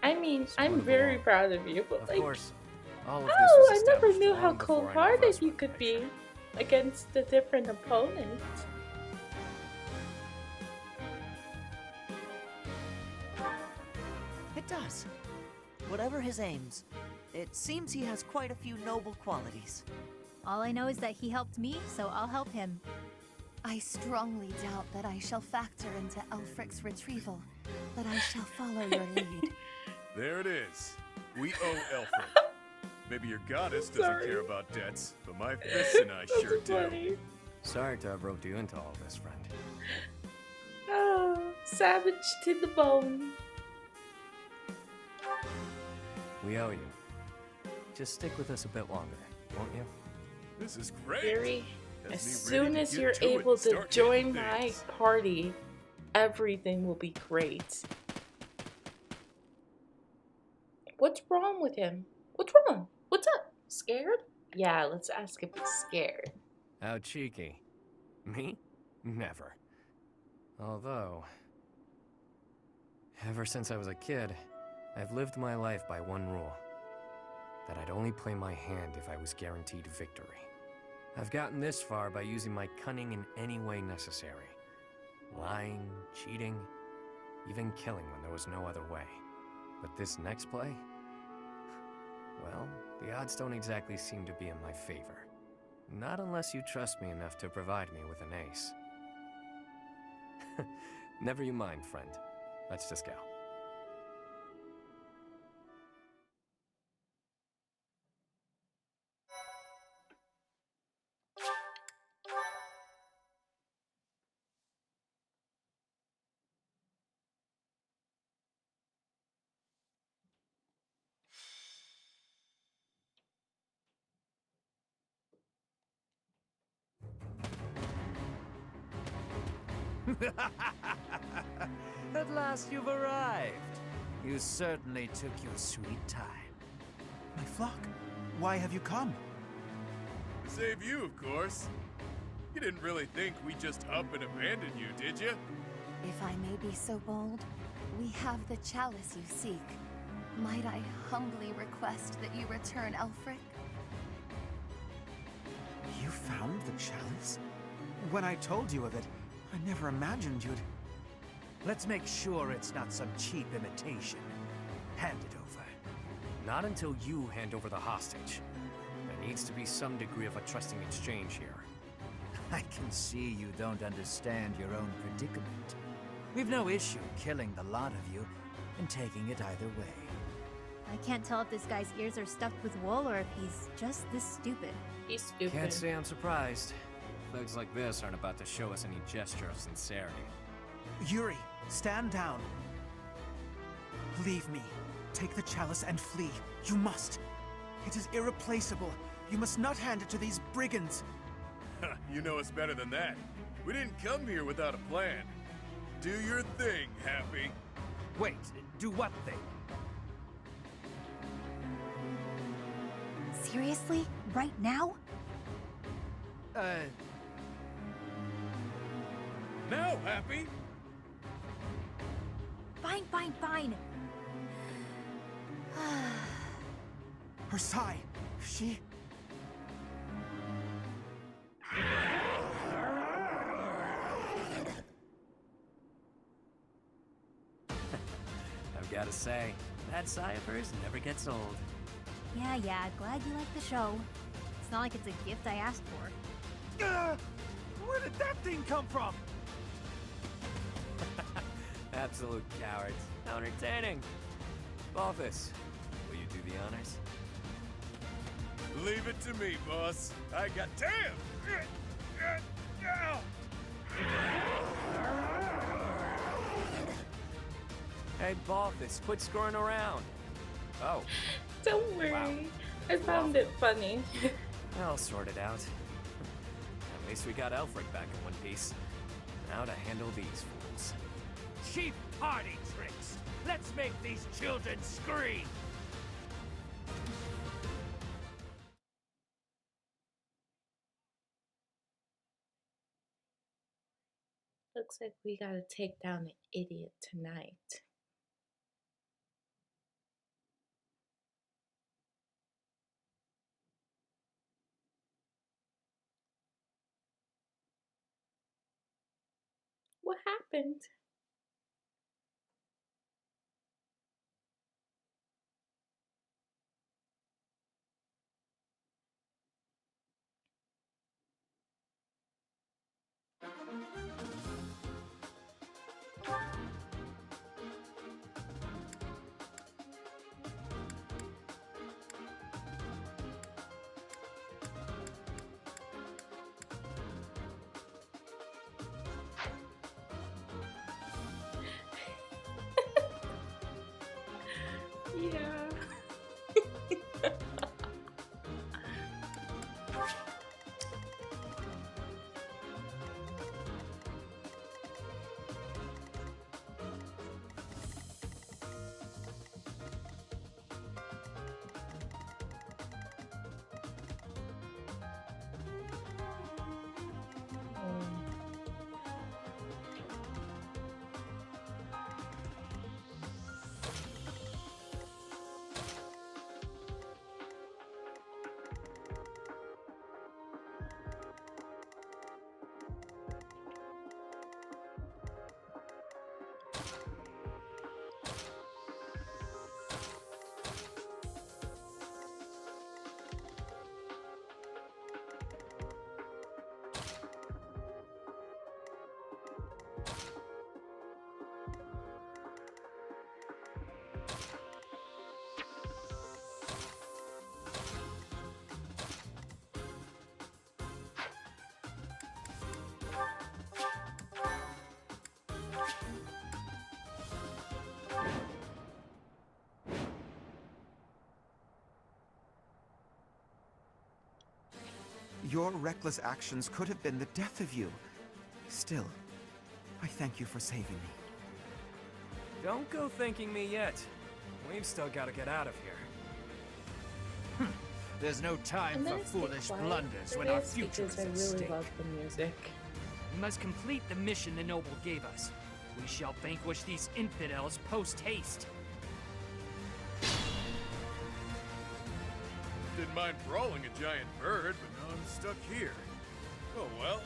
[SPEAKER 1] I mean, I'm
[SPEAKER 16] Somewhere to
[SPEAKER 1] very
[SPEAKER 16] belong.
[SPEAKER 1] proud of you, but
[SPEAKER 16] Of
[SPEAKER 1] like,
[SPEAKER 16] course, all of this
[SPEAKER 1] oh,
[SPEAKER 16] was
[SPEAKER 1] I never
[SPEAKER 16] established
[SPEAKER 1] knew how
[SPEAKER 16] long before any of
[SPEAKER 1] cold-hearted
[SPEAKER 16] us
[SPEAKER 1] you
[SPEAKER 16] were
[SPEAKER 1] could be against the different opponents.
[SPEAKER 10] It does. Whatever his aims, it seems he has quite a few noble qualities.
[SPEAKER 11] All I know is that he helped me, so I'll help him.
[SPEAKER 3] I strongly doubt that I shall factor into Elfric's retrieval, but I shall follow your lead.
[SPEAKER 14] There it is. We owe Elfric. Maybe your goddess doesn't care about debts, but my fists and I sure do.
[SPEAKER 16] Sorry to have roped you into all this, friend.
[SPEAKER 1] Oh, savage to the bone.
[SPEAKER 16] We owe you. Just stick with us a bit longer, won't you?
[SPEAKER 14] This is great.
[SPEAKER 1] Yuri,
[SPEAKER 14] Has
[SPEAKER 1] as
[SPEAKER 14] me ready
[SPEAKER 1] soon
[SPEAKER 14] to
[SPEAKER 1] as
[SPEAKER 14] get
[SPEAKER 1] you're
[SPEAKER 14] to it
[SPEAKER 1] able
[SPEAKER 14] and
[SPEAKER 1] to
[SPEAKER 14] start
[SPEAKER 1] join
[SPEAKER 14] hitting
[SPEAKER 1] my
[SPEAKER 14] things.
[SPEAKER 1] party, everything will be great. What's wrong with him? What's wrong? What's up? Scared? Yeah, let's ask if he's scared.
[SPEAKER 16] How cheeky. Me? Never. Although, ever since I was a kid, I've lived my life by one rule. That I'd only play my hand if I was guaranteed victory. I've gotten this far by using my cunning in any way necessary. Lying, cheating, even killing when there was no other way. But this next play? Well, the odds don't exactly seem to be in my favor. Not unless you trust me enough to provide me with an ace. Never you mind, friend. Let's just go.
[SPEAKER 8] At last you've arrived. You certainly took your sweet time.
[SPEAKER 17] My flock, why have you come?
[SPEAKER 14] To save you, of course. You didn't really think we just up and abandoned you, did you?
[SPEAKER 3] If I may be so bold, we have the chalice you seek. Might I humbly request that you return Elfric?
[SPEAKER 17] You found the chalice? When I told you of it, I never imagined you'd...
[SPEAKER 8] Let's make sure it's not some cheap imitation. Hand it over.
[SPEAKER 16] Not until you hand over the hostage. There needs to be some degree of a trusting exchange here.
[SPEAKER 8] I can see you don't understand your own predicament. We've no issue killing the lot of you and taking it either way.
[SPEAKER 11] I can't tell if this guy's ears are stuffed with wool or if he's just this stupid.
[SPEAKER 1] He's stupid.
[SPEAKER 16] Can't say I'm surprised. Thugs like this aren't about to show us any gesture of sincerity.
[SPEAKER 17] Yuri, stand down. Leave me. Take the chalice and flee. You must. It is irreplaceable. You must not hand it to these brigands.
[SPEAKER 14] You know us better than that. We didn't come here without a plan. Do your thing, Happy.
[SPEAKER 8] Wait, do what thing?
[SPEAKER 11] Seriously? Right now?
[SPEAKER 9] Now, Happy?
[SPEAKER 11] Fine, fine, fine.
[SPEAKER 17] Her sigh. She...
[SPEAKER 16] I've gotta say, that sigh of hers never gets old.
[SPEAKER 11] Yeah, glad you like the show. It's not like it's a gift I asked for.
[SPEAKER 17] Where did that thing come from?
[SPEAKER 16] Absolute cowards. How entertaining. Balthus, will you do the honors?
[SPEAKER 14] Leave it to me, boss. I got... Damn!
[SPEAKER 16] Hey, Balthus, quit screwing around. Oh.
[SPEAKER 1] Don't worry.
[SPEAKER 16] Wow.
[SPEAKER 1] I found it funny.
[SPEAKER 16] I'll sort it out. At least we got Elfric back in one piece. Now to handle these fools.
[SPEAKER 20] Cheap party tricks! Let's make these children scream!
[SPEAKER 1] Looks like we gotta take down an idiot tonight. What happened? Yeah.
[SPEAKER 15] Your reckless actions could have been the death of you. Still, I thank you for saving me.
[SPEAKER 16] Don't go thanking me yet. We've still got to get out of here.
[SPEAKER 17] There's no time for foolish blunders when our future is
[SPEAKER 1] I
[SPEAKER 17] at
[SPEAKER 1] really
[SPEAKER 17] stake.
[SPEAKER 1] love the music.
[SPEAKER 7] We must complete the mission the noble gave us. We shall vanquish these infidels post-haste.
[SPEAKER 14] Didn't mind brawling a giant bird, but now I'm stuck here. Oh well,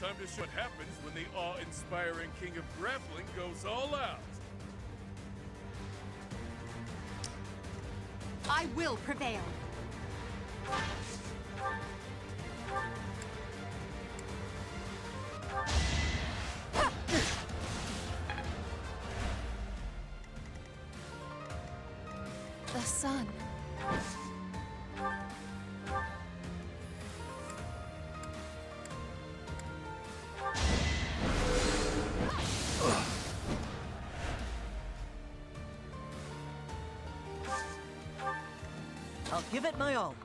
[SPEAKER 14] time to show what happens when the awe-inspiring king of grappling goes all out.
[SPEAKER 3] I will prevail.
[SPEAKER 21] The sun.
[SPEAKER 10] I'll give it my all.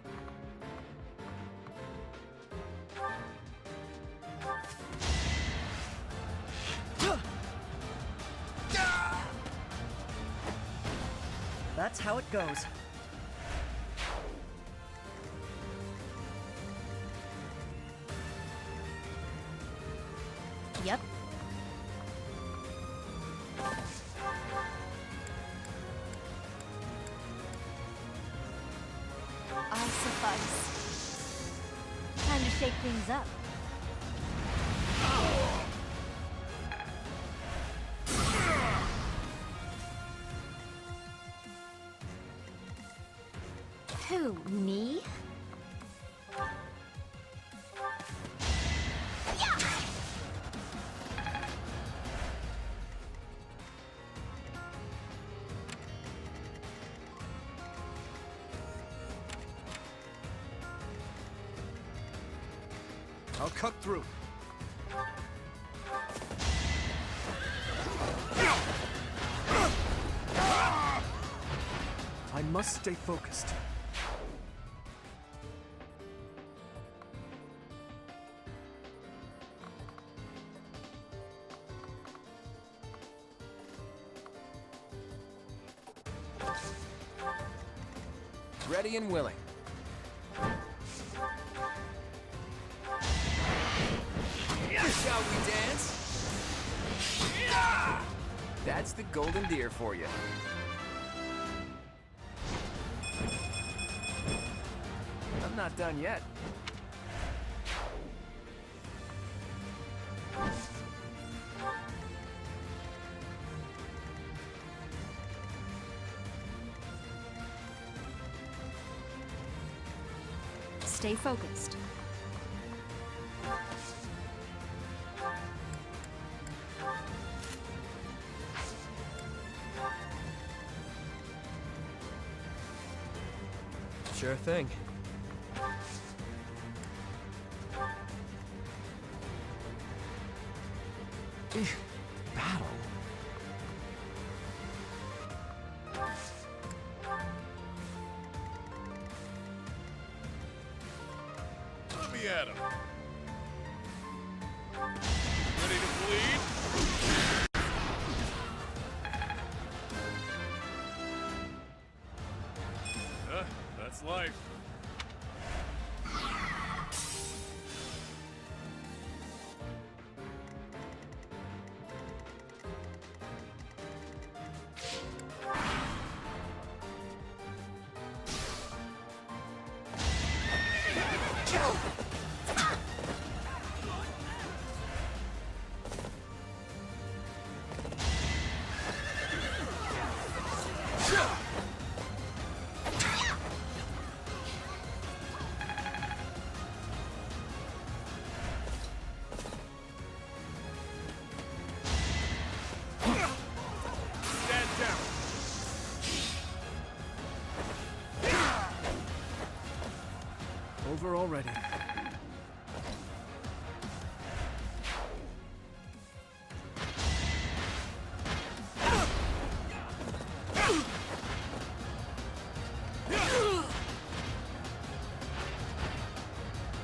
[SPEAKER 10] That's how it goes.
[SPEAKER 11] Yep.
[SPEAKER 18] I'll suffice.
[SPEAKER 11] Time to shake things up.
[SPEAKER 3] Who, me?
[SPEAKER 5] I'll cut through. I must stay focused.
[SPEAKER 4] Ready and willing. Shall we dance? That's the golden deer for you. I'm not done yet.
[SPEAKER 2] Stay focused.
[SPEAKER 5] Sure thing.
[SPEAKER 8] Battle?
[SPEAKER 14] Let me at him. Ready to bleed? That's life.
[SPEAKER 5] Over already.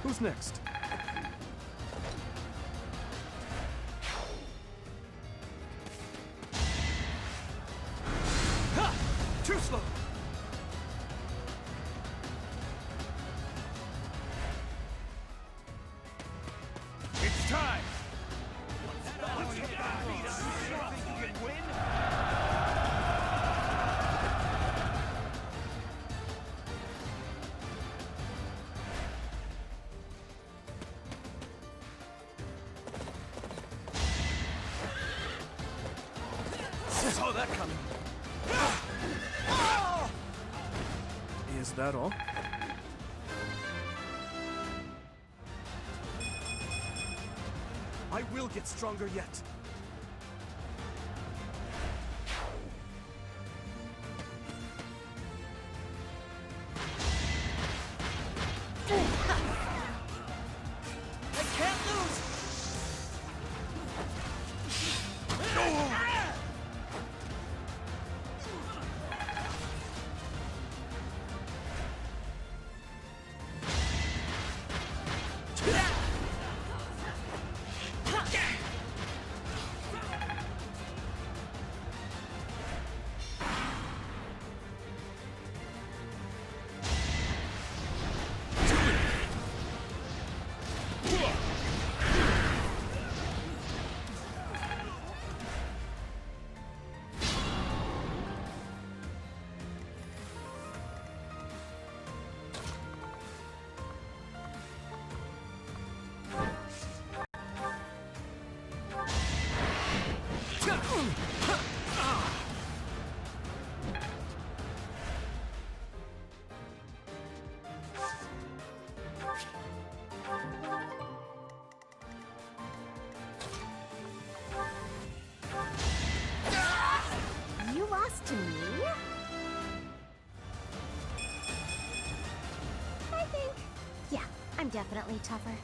[SPEAKER 5] Who's next? Ha! Too slow!
[SPEAKER 13] It's time!
[SPEAKER 5] Saw that coming. Is that all? I will get stronger yet.
[SPEAKER 10] I can't lose!
[SPEAKER 3] You lost to me? I think... Yeah, I'm definitely tougher.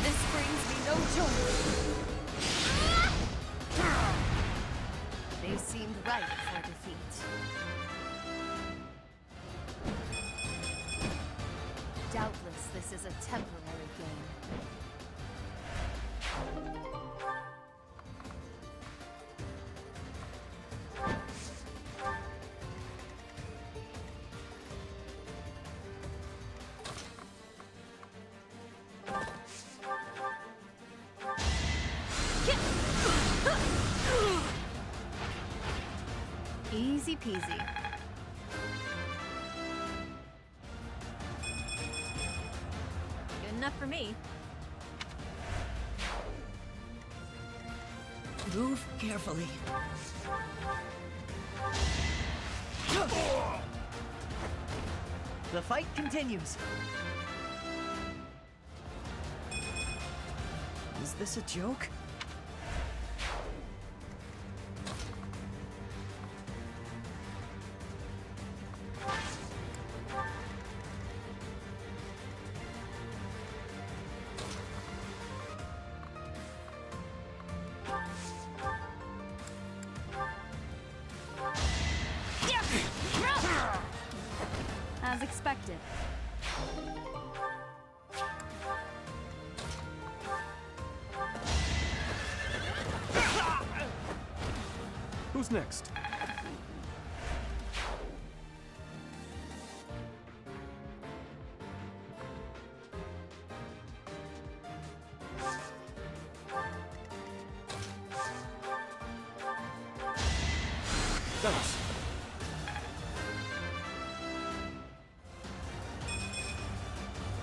[SPEAKER 21] This brings me no joy.
[SPEAKER 2] They seemed ripe for defeat. Doubtless, this is a temporary game. Easy peasy. Good enough for me.
[SPEAKER 10] Move carefully. The fight continues. Is this a joke?
[SPEAKER 2] As expected.
[SPEAKER 5] Who's next? Thanks.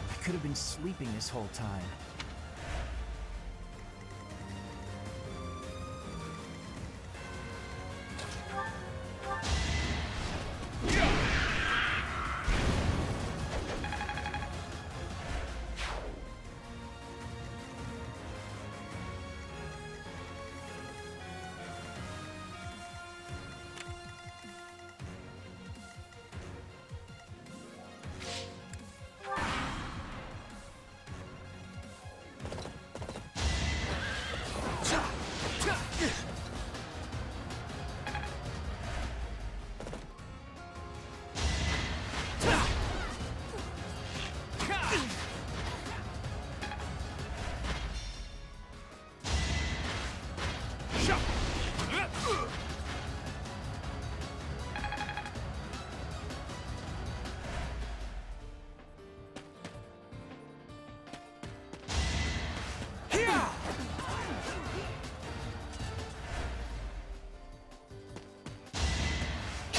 [SPEAKER 8] I could have been sleeping this whole time.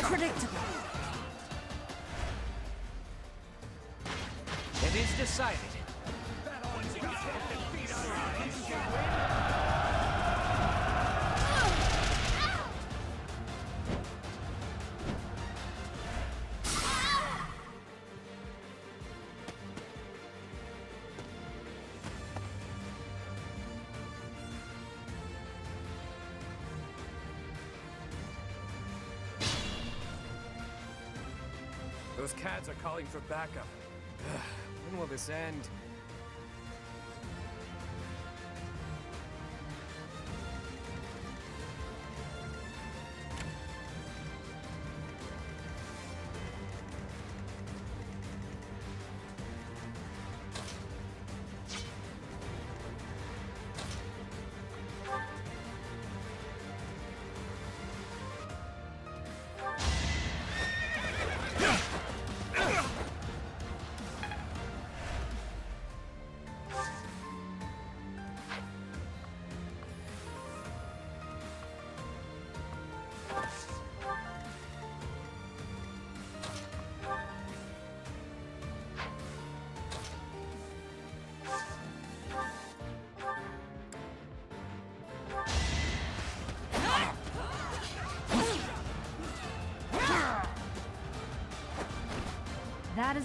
[SPEAKER 2] Predictable.
[SPEAKER 4] It is decided.
[SPEAKER 5] Those cats are calling for backup.
[SPEAKER 4] When will this end?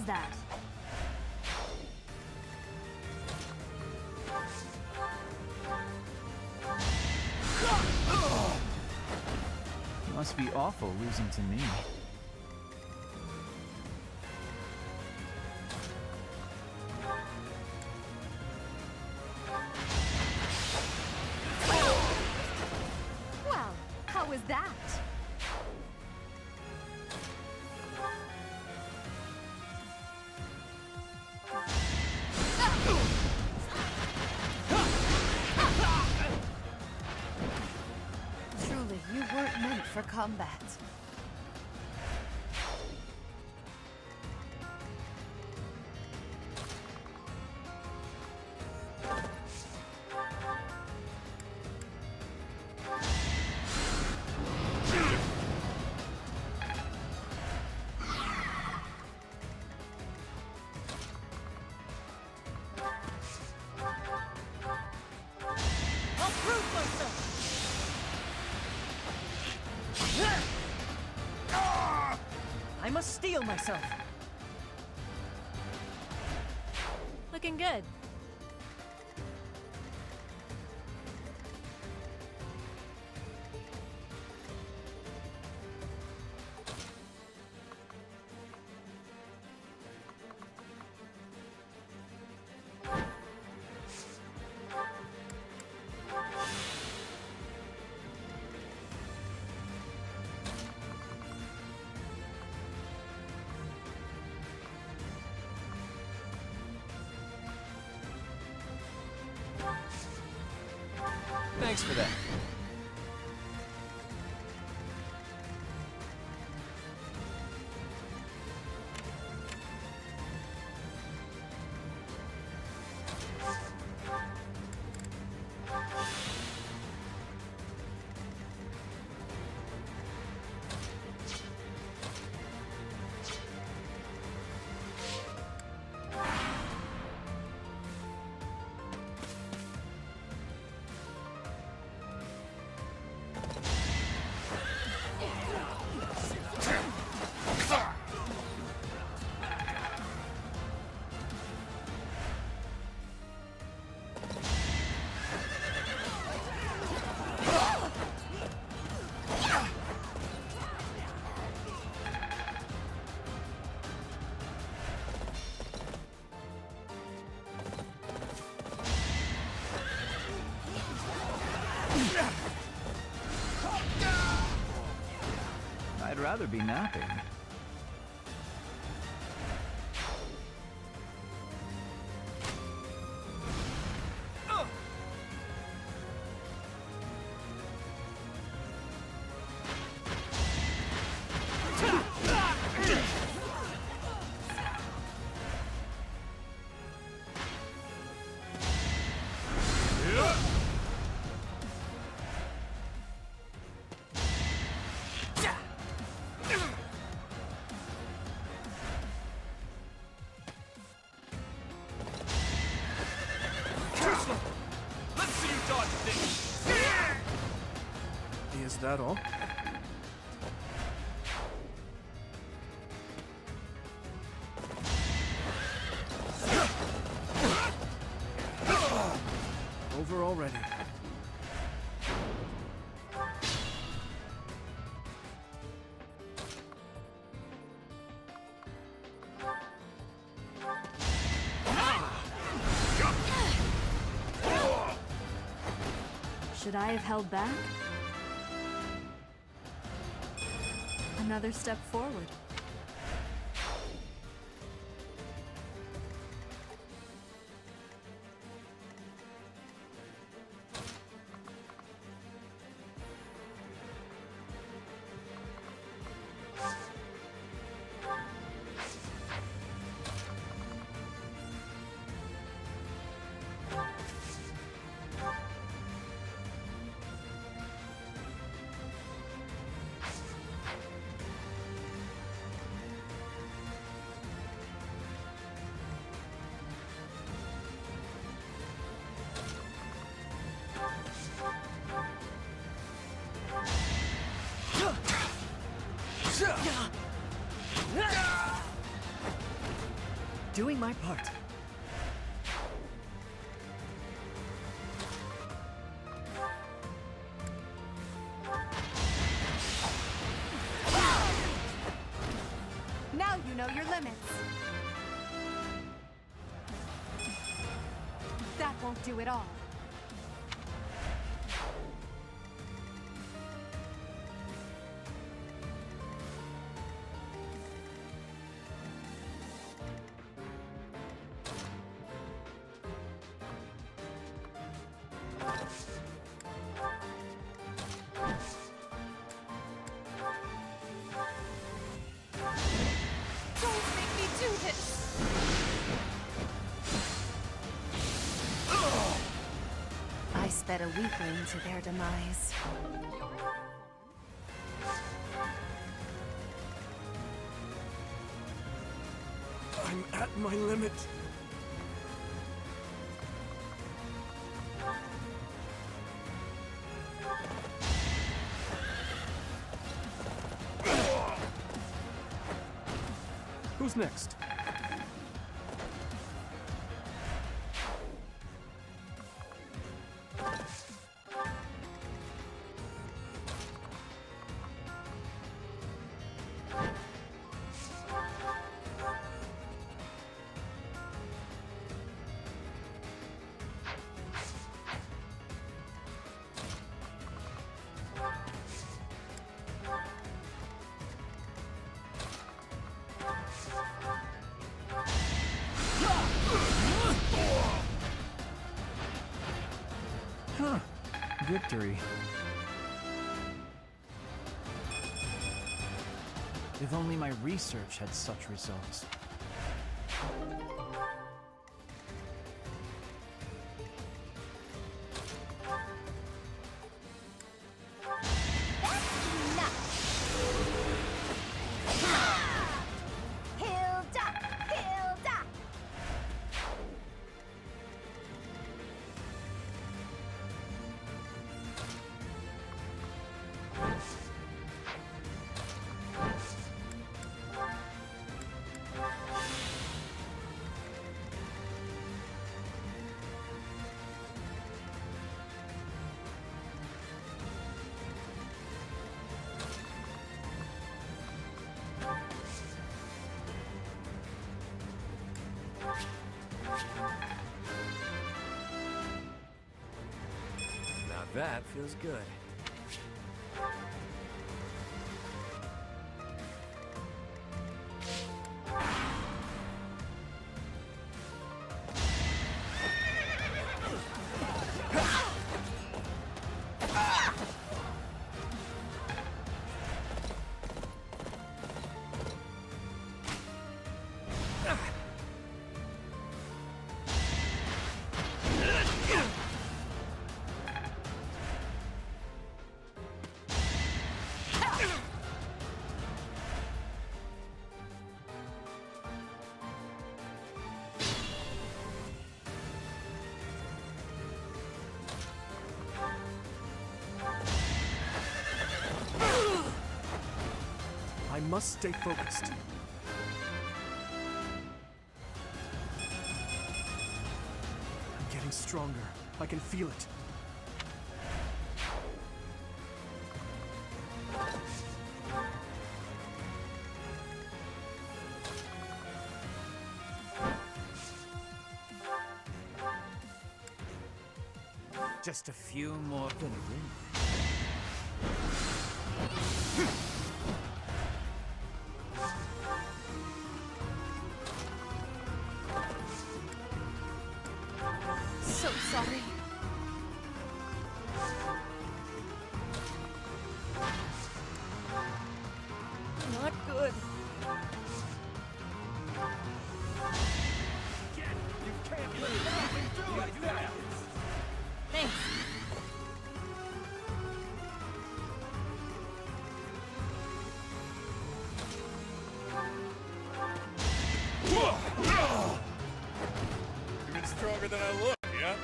[SPEAKER 2] is that?
[SPEAKER 8] Must be awful losing to me.
[SPEAKER 2] Well, how was that?
[SPEAKER 21] Truly, you weren't meant for combat.
[SPEAKER 10] I'll prove myself! I must steel myself.
[SPEAKER 11] Looking good.
[SPEAKER 4] Thanks for that.
[SPEAKER 8] I'd rather be napping.
[SPEAKER 20] Let's see you dodge this!
[SPEAKER 14] Is that all? Over already.
[SPEAKER 2] Should I have held back? Another step forward.
[SPEAKER 10] my part.
[SPEAKER 21] Now you know your limits. That won't do it all. Don't make me do this!
[SPEAKER 2] I sped a weakling to their demise.
[SPEAKER 5] I'm at my limit. Who's next?
[SPEAKER 8] Huh. Victory. If only my research had such results.
[SPEAKER 18] Hilda! Hilda!
[SPEAKER 16] Now that feels good.
[SPEAKER 5] I must stay focused. I'm getting stronger. I can feel it.
[SPEAKER 8] Just a few more.
[SPEAKER 21] So sorry. Not good.
[SPEAKER 19] You can't let nothing do like that!
[SPEAKER 11] Thanks.
[SPEAKER 14] Even stronger than I look, yeah?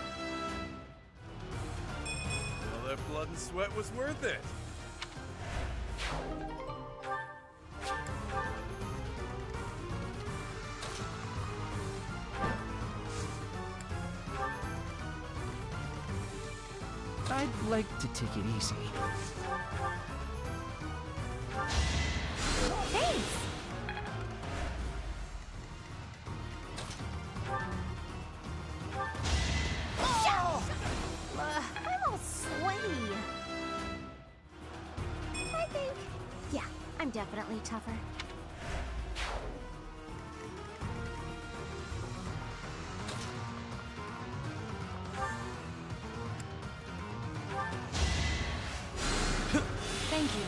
[SPEAKER 14] Well, that blood and sweat was worth it.
[SPEAKER 8] I'd like to take it easy.
[SPEAKER 11] Thanks!
[SPEAKER 3] I'm all sweaty. I think, yeah, I'm definitely tougher.
[SPEAKER 6] Thank you.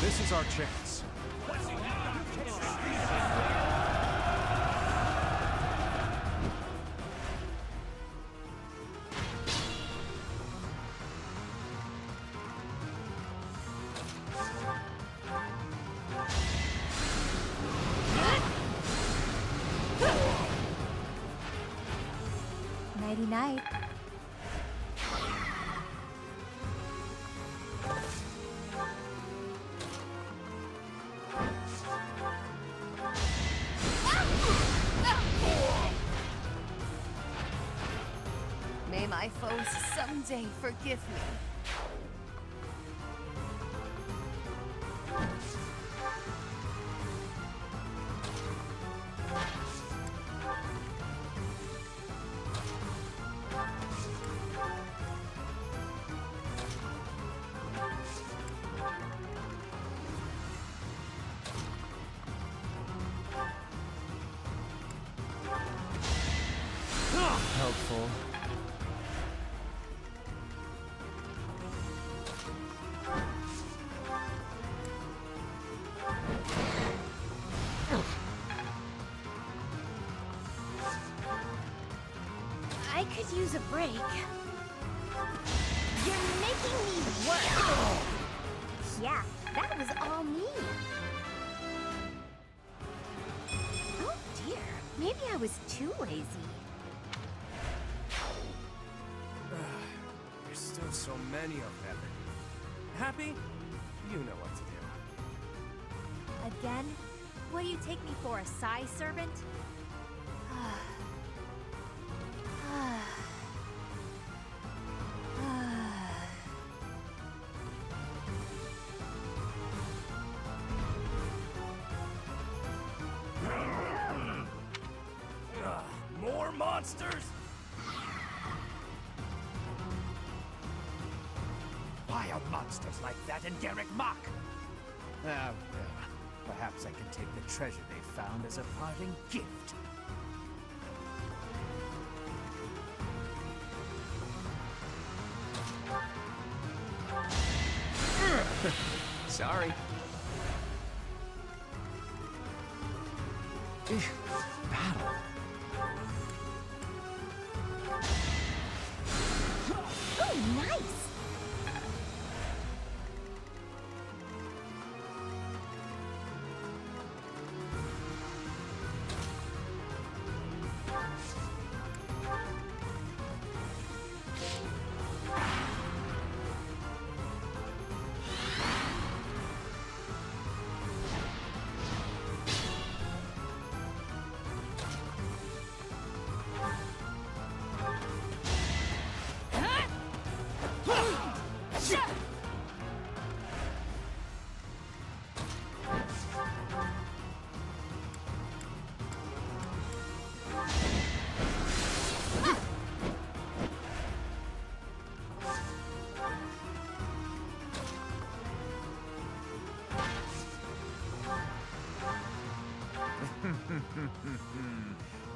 [SPEAKER 9] This is our chance.
[SPEAKER 11] Nighty night.
[SPEAKER 21] May my foes someday forgive me.
[SPEAKER 8] Helpful.
[SPEAKER 3] I could use a break. You're making me work. Yeah, that was all me. Oh dear, maybe I was too lazy.
[SPEAKER 4] There's still so many of them. Happy? You know what to do.
[SPEAKER 11] Again? What do you take me for, a Psy servant?
[SPEAKER 20] More monsters? Why are monsters like that in Garrick Mach?
[SPEAKER 17] Well, perhaps I can take the treasure they found as a parting gift.
[SPEAKER 4] Sorry.
[SPEAKER 8] Battle.
[SPEAKER 3] Oh, nice!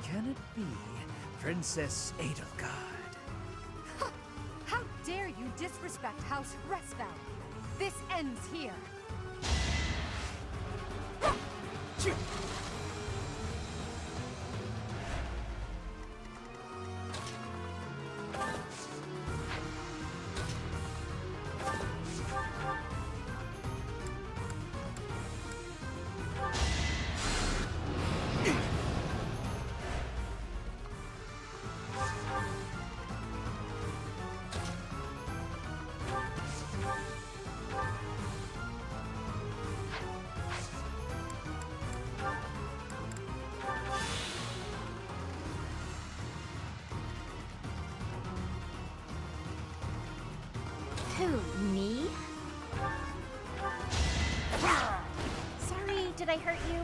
[SPEAKER 17] Can it be Princess Edelgard?
[SPEAKER 2] disrespect House Resval. This ends here.
[SPEAKER 3] Who, me? Sorry, did I hurt you?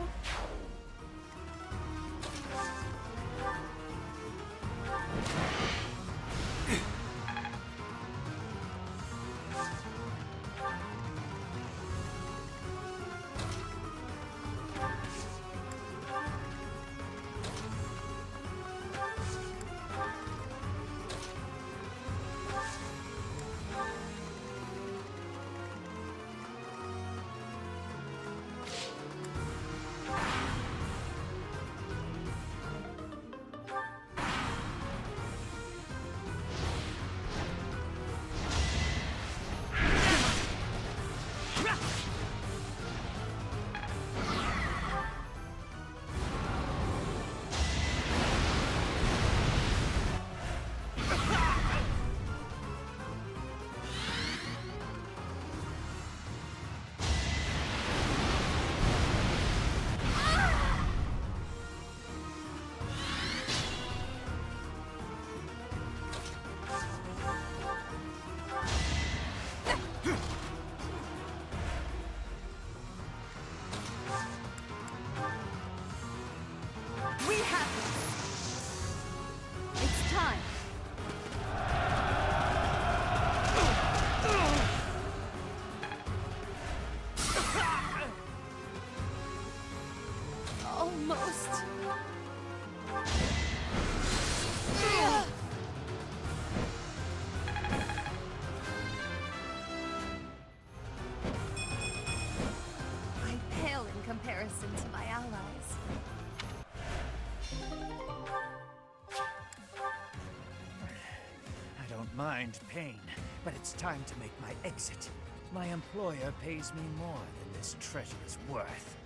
[SPEAKER 2] We have this. It's time.
[SPEAKER 3] Almost. I pale in comparison to my allies.
[SPEAKER 17] I don't mind pain, but it's time to make my exit. My employer pays me more than this treasure is worth.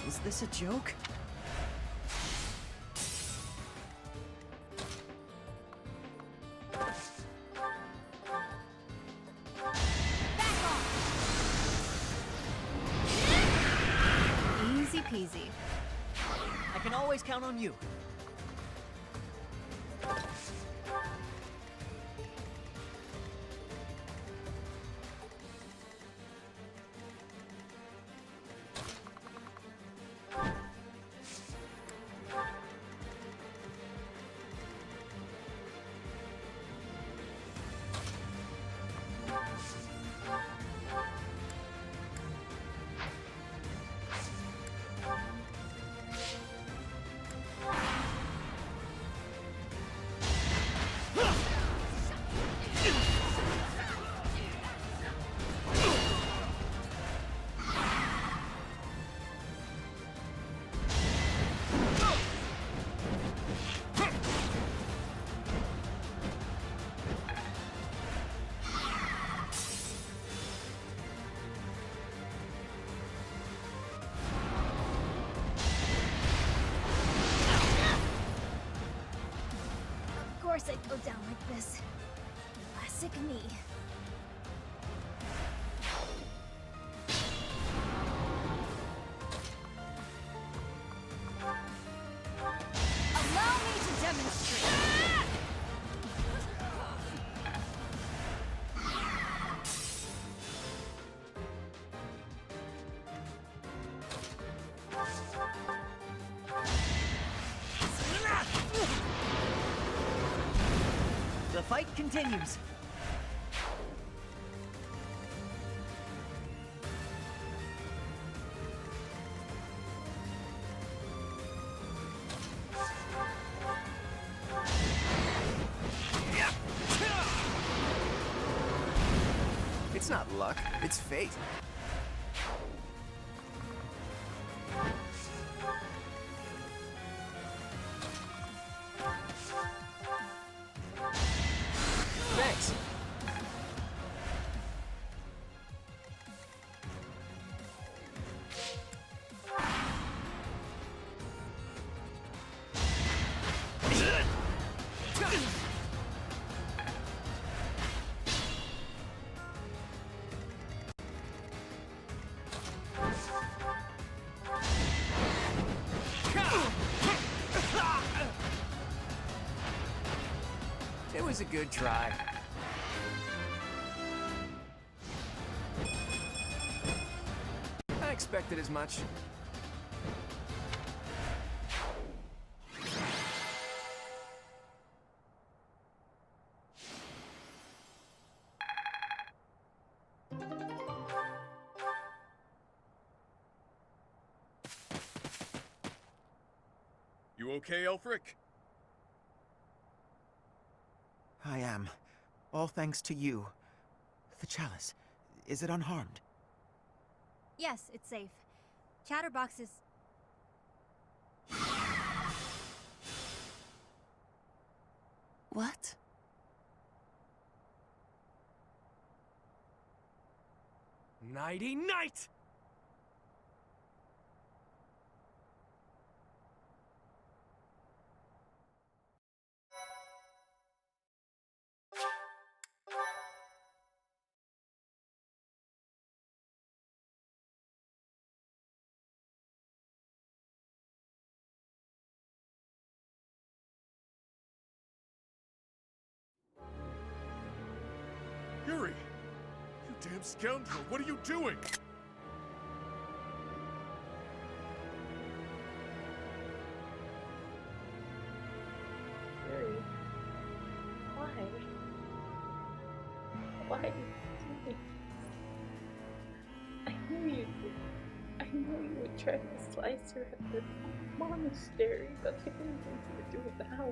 [SPEAKER 10] Is this a joke?
[SPEAKER 11] Easy peasy.
[SPEAKER 10] I can always count on you.
[SPEAKER 11] Of course I'd go down like this. Classic me.
[SPEAKER 2] Allow me to demonstrate.
[SPEAKER 10] The fight continues.
[SPEAKER 4] not luck, it's fate. Thanks. It was a good try. I expected as much.
[SPEAKER 14] You okay, Elfric?
[SPEAKER 15] I am. All thanks to you. The chalice, is it unharmed?
[SPEAKER 11] Yes, it's safe. Chatterbox is...
[SPEAKER 6] What?
[SPEAKER 5] Nighty night!
[SPEAKER 14] Yuri! You damn scoundrel, what are you doing?
[SPEAKER 1] Yuri. Why? Why did you do this? I knew you would try to slice her at the monastery, but I didn't think you would do it now.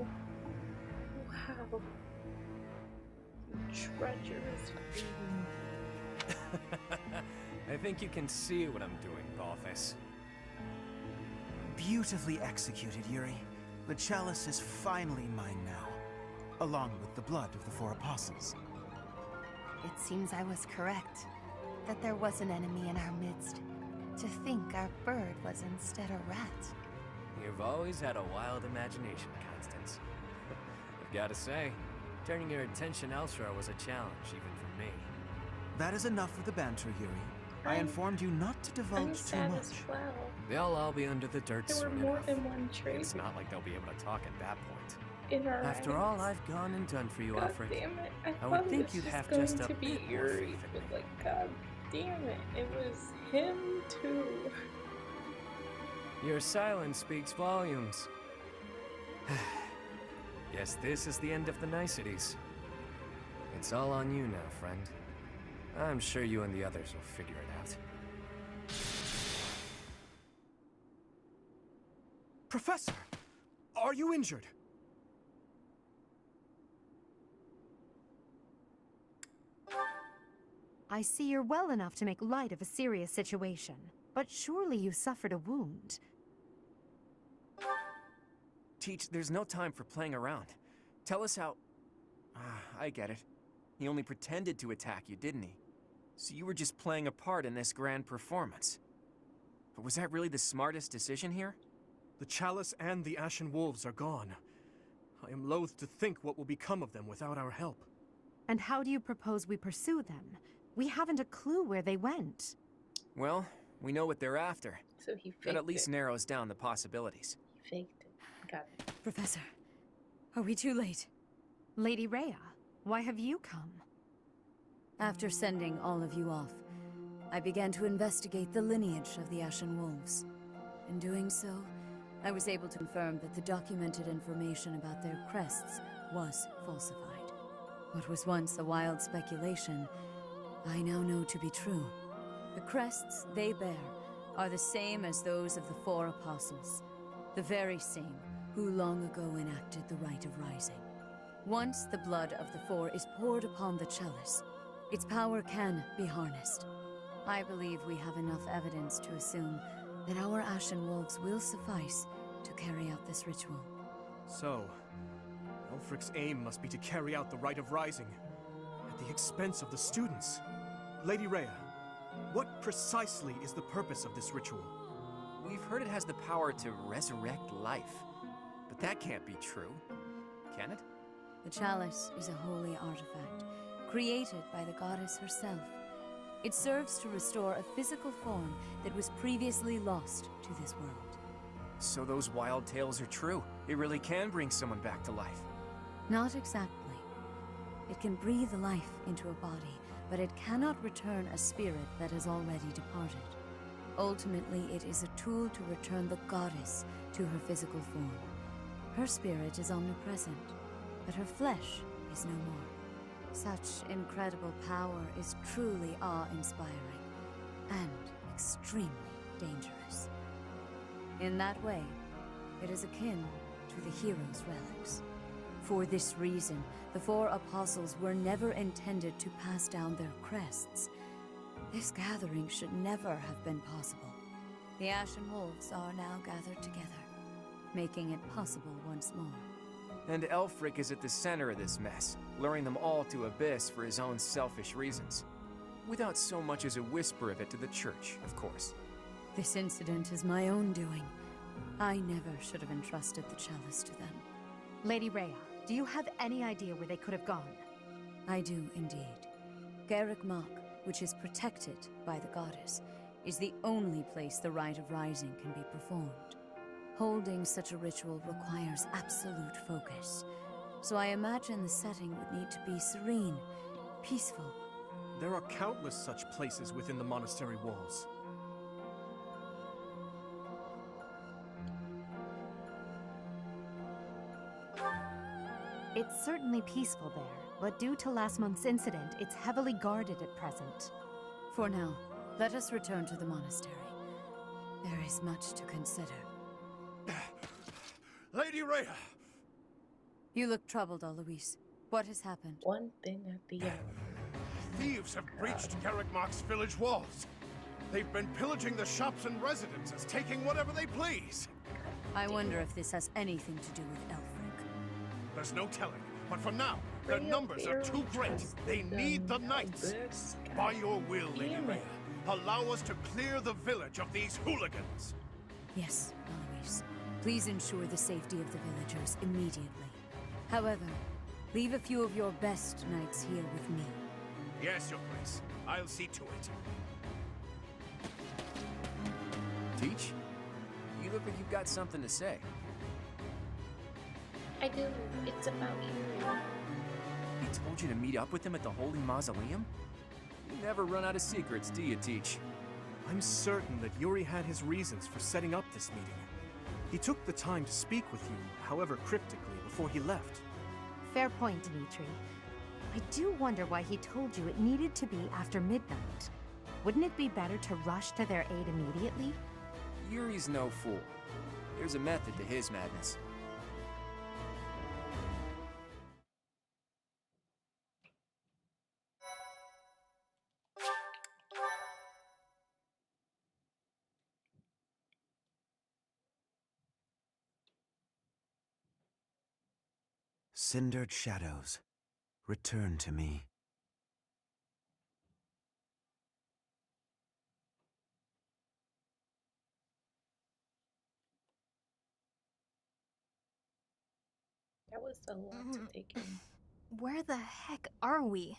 [SPEAKER 1] Wow. You treacherous fiend.
[SPEAKER 4] I think you can see what I'm doing, Balthus.
[SPEAKER 15] Beautifully executed, Yuri. The chalice is finally mine now, along with the blood of the 4 apostles.
[SPEAKER 21] It seems I was correct. That there was an enemy in our midst. To think our bird was instead a rat.
[SPEAKER 4] You've always had a wild imagination, Constance. I've gotta say, turning your attention elsewhere was a challenge, even for me.
[SPEAKER 15] That is enough of the banter, Yuri. I informed you not to divulge too much.
[SPEAKER 1] As well.
[SPEAKER 4] They'll all be under the dirt
[SPEAKER 1] There were
[SPEAKER 4] soon
[SPEAKER 1] more
[SPEAKER 4] enough.
[SPEAKER 1] than one traitor.
[SPEAKER 4] It's not like they'll be able to talk at that point.
[SPEAKER 1] In our
[SPEAKER 4] After
[SPEAKER 1] ranks.
[SPEAKER 4] all I've gone and done for you,
[SPEAKER 1] God
[SPEAKER 4] Alfred,
[SPEAKER 1] damn it.
[SPEAKER 4] I
[SPEAKER 1] thought
[SPEAKER 4] would
[SPEAKER 1] it
[SPEAKER 4] think
[SPEAKER 1] was
[SPEAKER 4] you'd
[SPEAKER 1] just
[SPEAKER 4] have
[SPEAKER 1] going
[SPEAKER 4] just a
[SPEAKER 1] to be
[SPEAKER 4] bit more
[SPEAKER 1] Yuri,
[SPEAKER 4] faith in
[SPEAKER 1] but
[SPEAKER 4] me.
[SPEAKER 1] like, god damn it. It was him too.
[SPEAKER 4] Your silence speaks volumes. Guess this is the end of the niceties. It's all on you now, friend. I'm sure you and the others will figure it out.
[SPEAKER 5] Professor! Are you injured?
[SPEAKER 2] I see you're well enough to make light of a serious situation, but surely you suffered a wound.
[SPEAKER 4] Teach, there's no time for playing around. Tell us how... I get it. He only pretended to attack you, didn't he? So you were just playing a part in this grand performance. But was that really the smartest decision here?
[SPEAKER 5] The chalice and the Ashen Wolves are gone. I am loath to think what will become of them without our help.
[SPEAKER 2] And how do you propose we pursue them? We haven't a clue where they went.
[SPEAKER 4] Well, we know what they're after.
[SPEAKER 1] So he faked
[SPEAKER 4] That at least
[SPEAKER 1] it.
[SPEAKER 4] narrows down the possibilities.
[SPEAKER 1] He faked it. Got it.
[SPEAKER 2] Professor, are we too late? Lady Rhea, why have you come?
[SPEAKER 6] After sending all of you off, I began to investigate the lineage of the Ashen Wolves. In doing so, I was able to confirm that the documented information about their crests was falsified. What was once a wild speculation, I now know to be true. The crests they bear are the same as those of the 4 apostles, the very same who long ago enacted the Rite of Rising. Once the blood of the 4 is poured upon the chalice, Its power can be harnessed. I believe we have enough evidence to assume that our Ashen Wolves will suffice to carry out this ritual.
[SPEAKER 5] So, Elfric's aim must be to carry out the Rite of Rising at the expense of the students. Lady Rhea, what precisely is the purpose of this ritual?
[SPEAKER 4] We've heard it has the power to resurrect life, but that can't be true, can it?
[SPEAKER 6] The chalice is a holy artifact, created by the goddess herself. It serves to restore a physical form that was previously lost to this world.
[SPEAKER 4] So those wild tales are true. It really can bring someone back to life.
[SPEAKER 6] Not exactly. It can breathe life into a body, but it cannot return a spirit that has already departed. Ultimately, it is a tool to return the goddess to her physical form. Her spirit is omnipresent, but her flesh is no more. Such incredible power is truly awe-inspiring and extremely dangerous. In that way, it is akin to the hero's relics. For this reason, the four apostles were never intended to pass down their crests. This gathering should never have been possible. The Ashen Wolves are now gathered together, making it possible once more.
[SPEAKER 4] And Elfric is at the center of this mess, luring them all to Abyss for his own selfish reasons. Without so much as a whisper of it to the church, of course.
[SPEAKER 6] This incident is my own doing. I never should have entrusted the chalice to them.
[SPEAKER 11] Lady Rhea, do you have any idea where they could have gone?
[SPEAKER 6] I do indeed. Garrick Mach, which is protected by the goddess, is the only place the Rite of Rising can be performed. Holding such a ritual requires absolute focus, so I imagine the setting would need to be serene, peaceful.
[SPEAKER 5] There are countless such places within the monastery walls.
[SPEAKER 11] It's certainly peaceful there, but due to last month's incident, it's heavily guarded at present.
[SPEAKER 6] For now, let us return to the monastery. There is much to consider.
[SPEAKER 13] Lady Rhea!
[SPEAKER 6] You look troubled, Alois. What has happened?
[SPEAKER 1] One thing at the end.
[SPEAKER 13] Thieves have breached Garrick Mach's village walls. They've been pillaging the shops and residences, taking whatever they please.
[SPEAKER 6] I wonder if this has anything to do with Elfric.
[SPEAKER 13] There's no telling, but for now, their numbers are too great. They need the knights. By your will, Lady Rhea, allow us to clear the village of these hooligans.
[SPEAKER 6] Yes, Alois. Please ensure the safety of the villagers immediately. However, leave a few of your best knights here with me.
[SPEAKER 13] Yes, Your Grace. I'll see to it.
[SPEAKER 4] Teach? You look like you've got something to say.
[SPEAKER 1] I do. It's about Yuri.
[SPEAKER 4] He told you to meet up with him at the Holy Mausoleum? You never run out of secrets, do you, Teach?
[SPEAKER 5] I'm certain that Yuri had his reasons for setting up this meeting. He took the time to speak with you, however cryptically, before he left.
[SPEAKER 11] Fair point, Dimitri. I do wonder why he told you it needed to be after midnight. Wouldn't it be better to rush to their aid immediately?
[SPEAKER 4] Yuri's no fool. There's a method to his madness.
[SPEAKER 15] Cindered shadows, return to me.
[SPEAKER 1] That was a lot to take in.
[SPEAKER 11] Where the heck are we?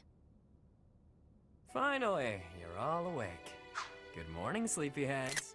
[SPEAKER 16] Finally, you're all awake. Good morning, sleepyheads.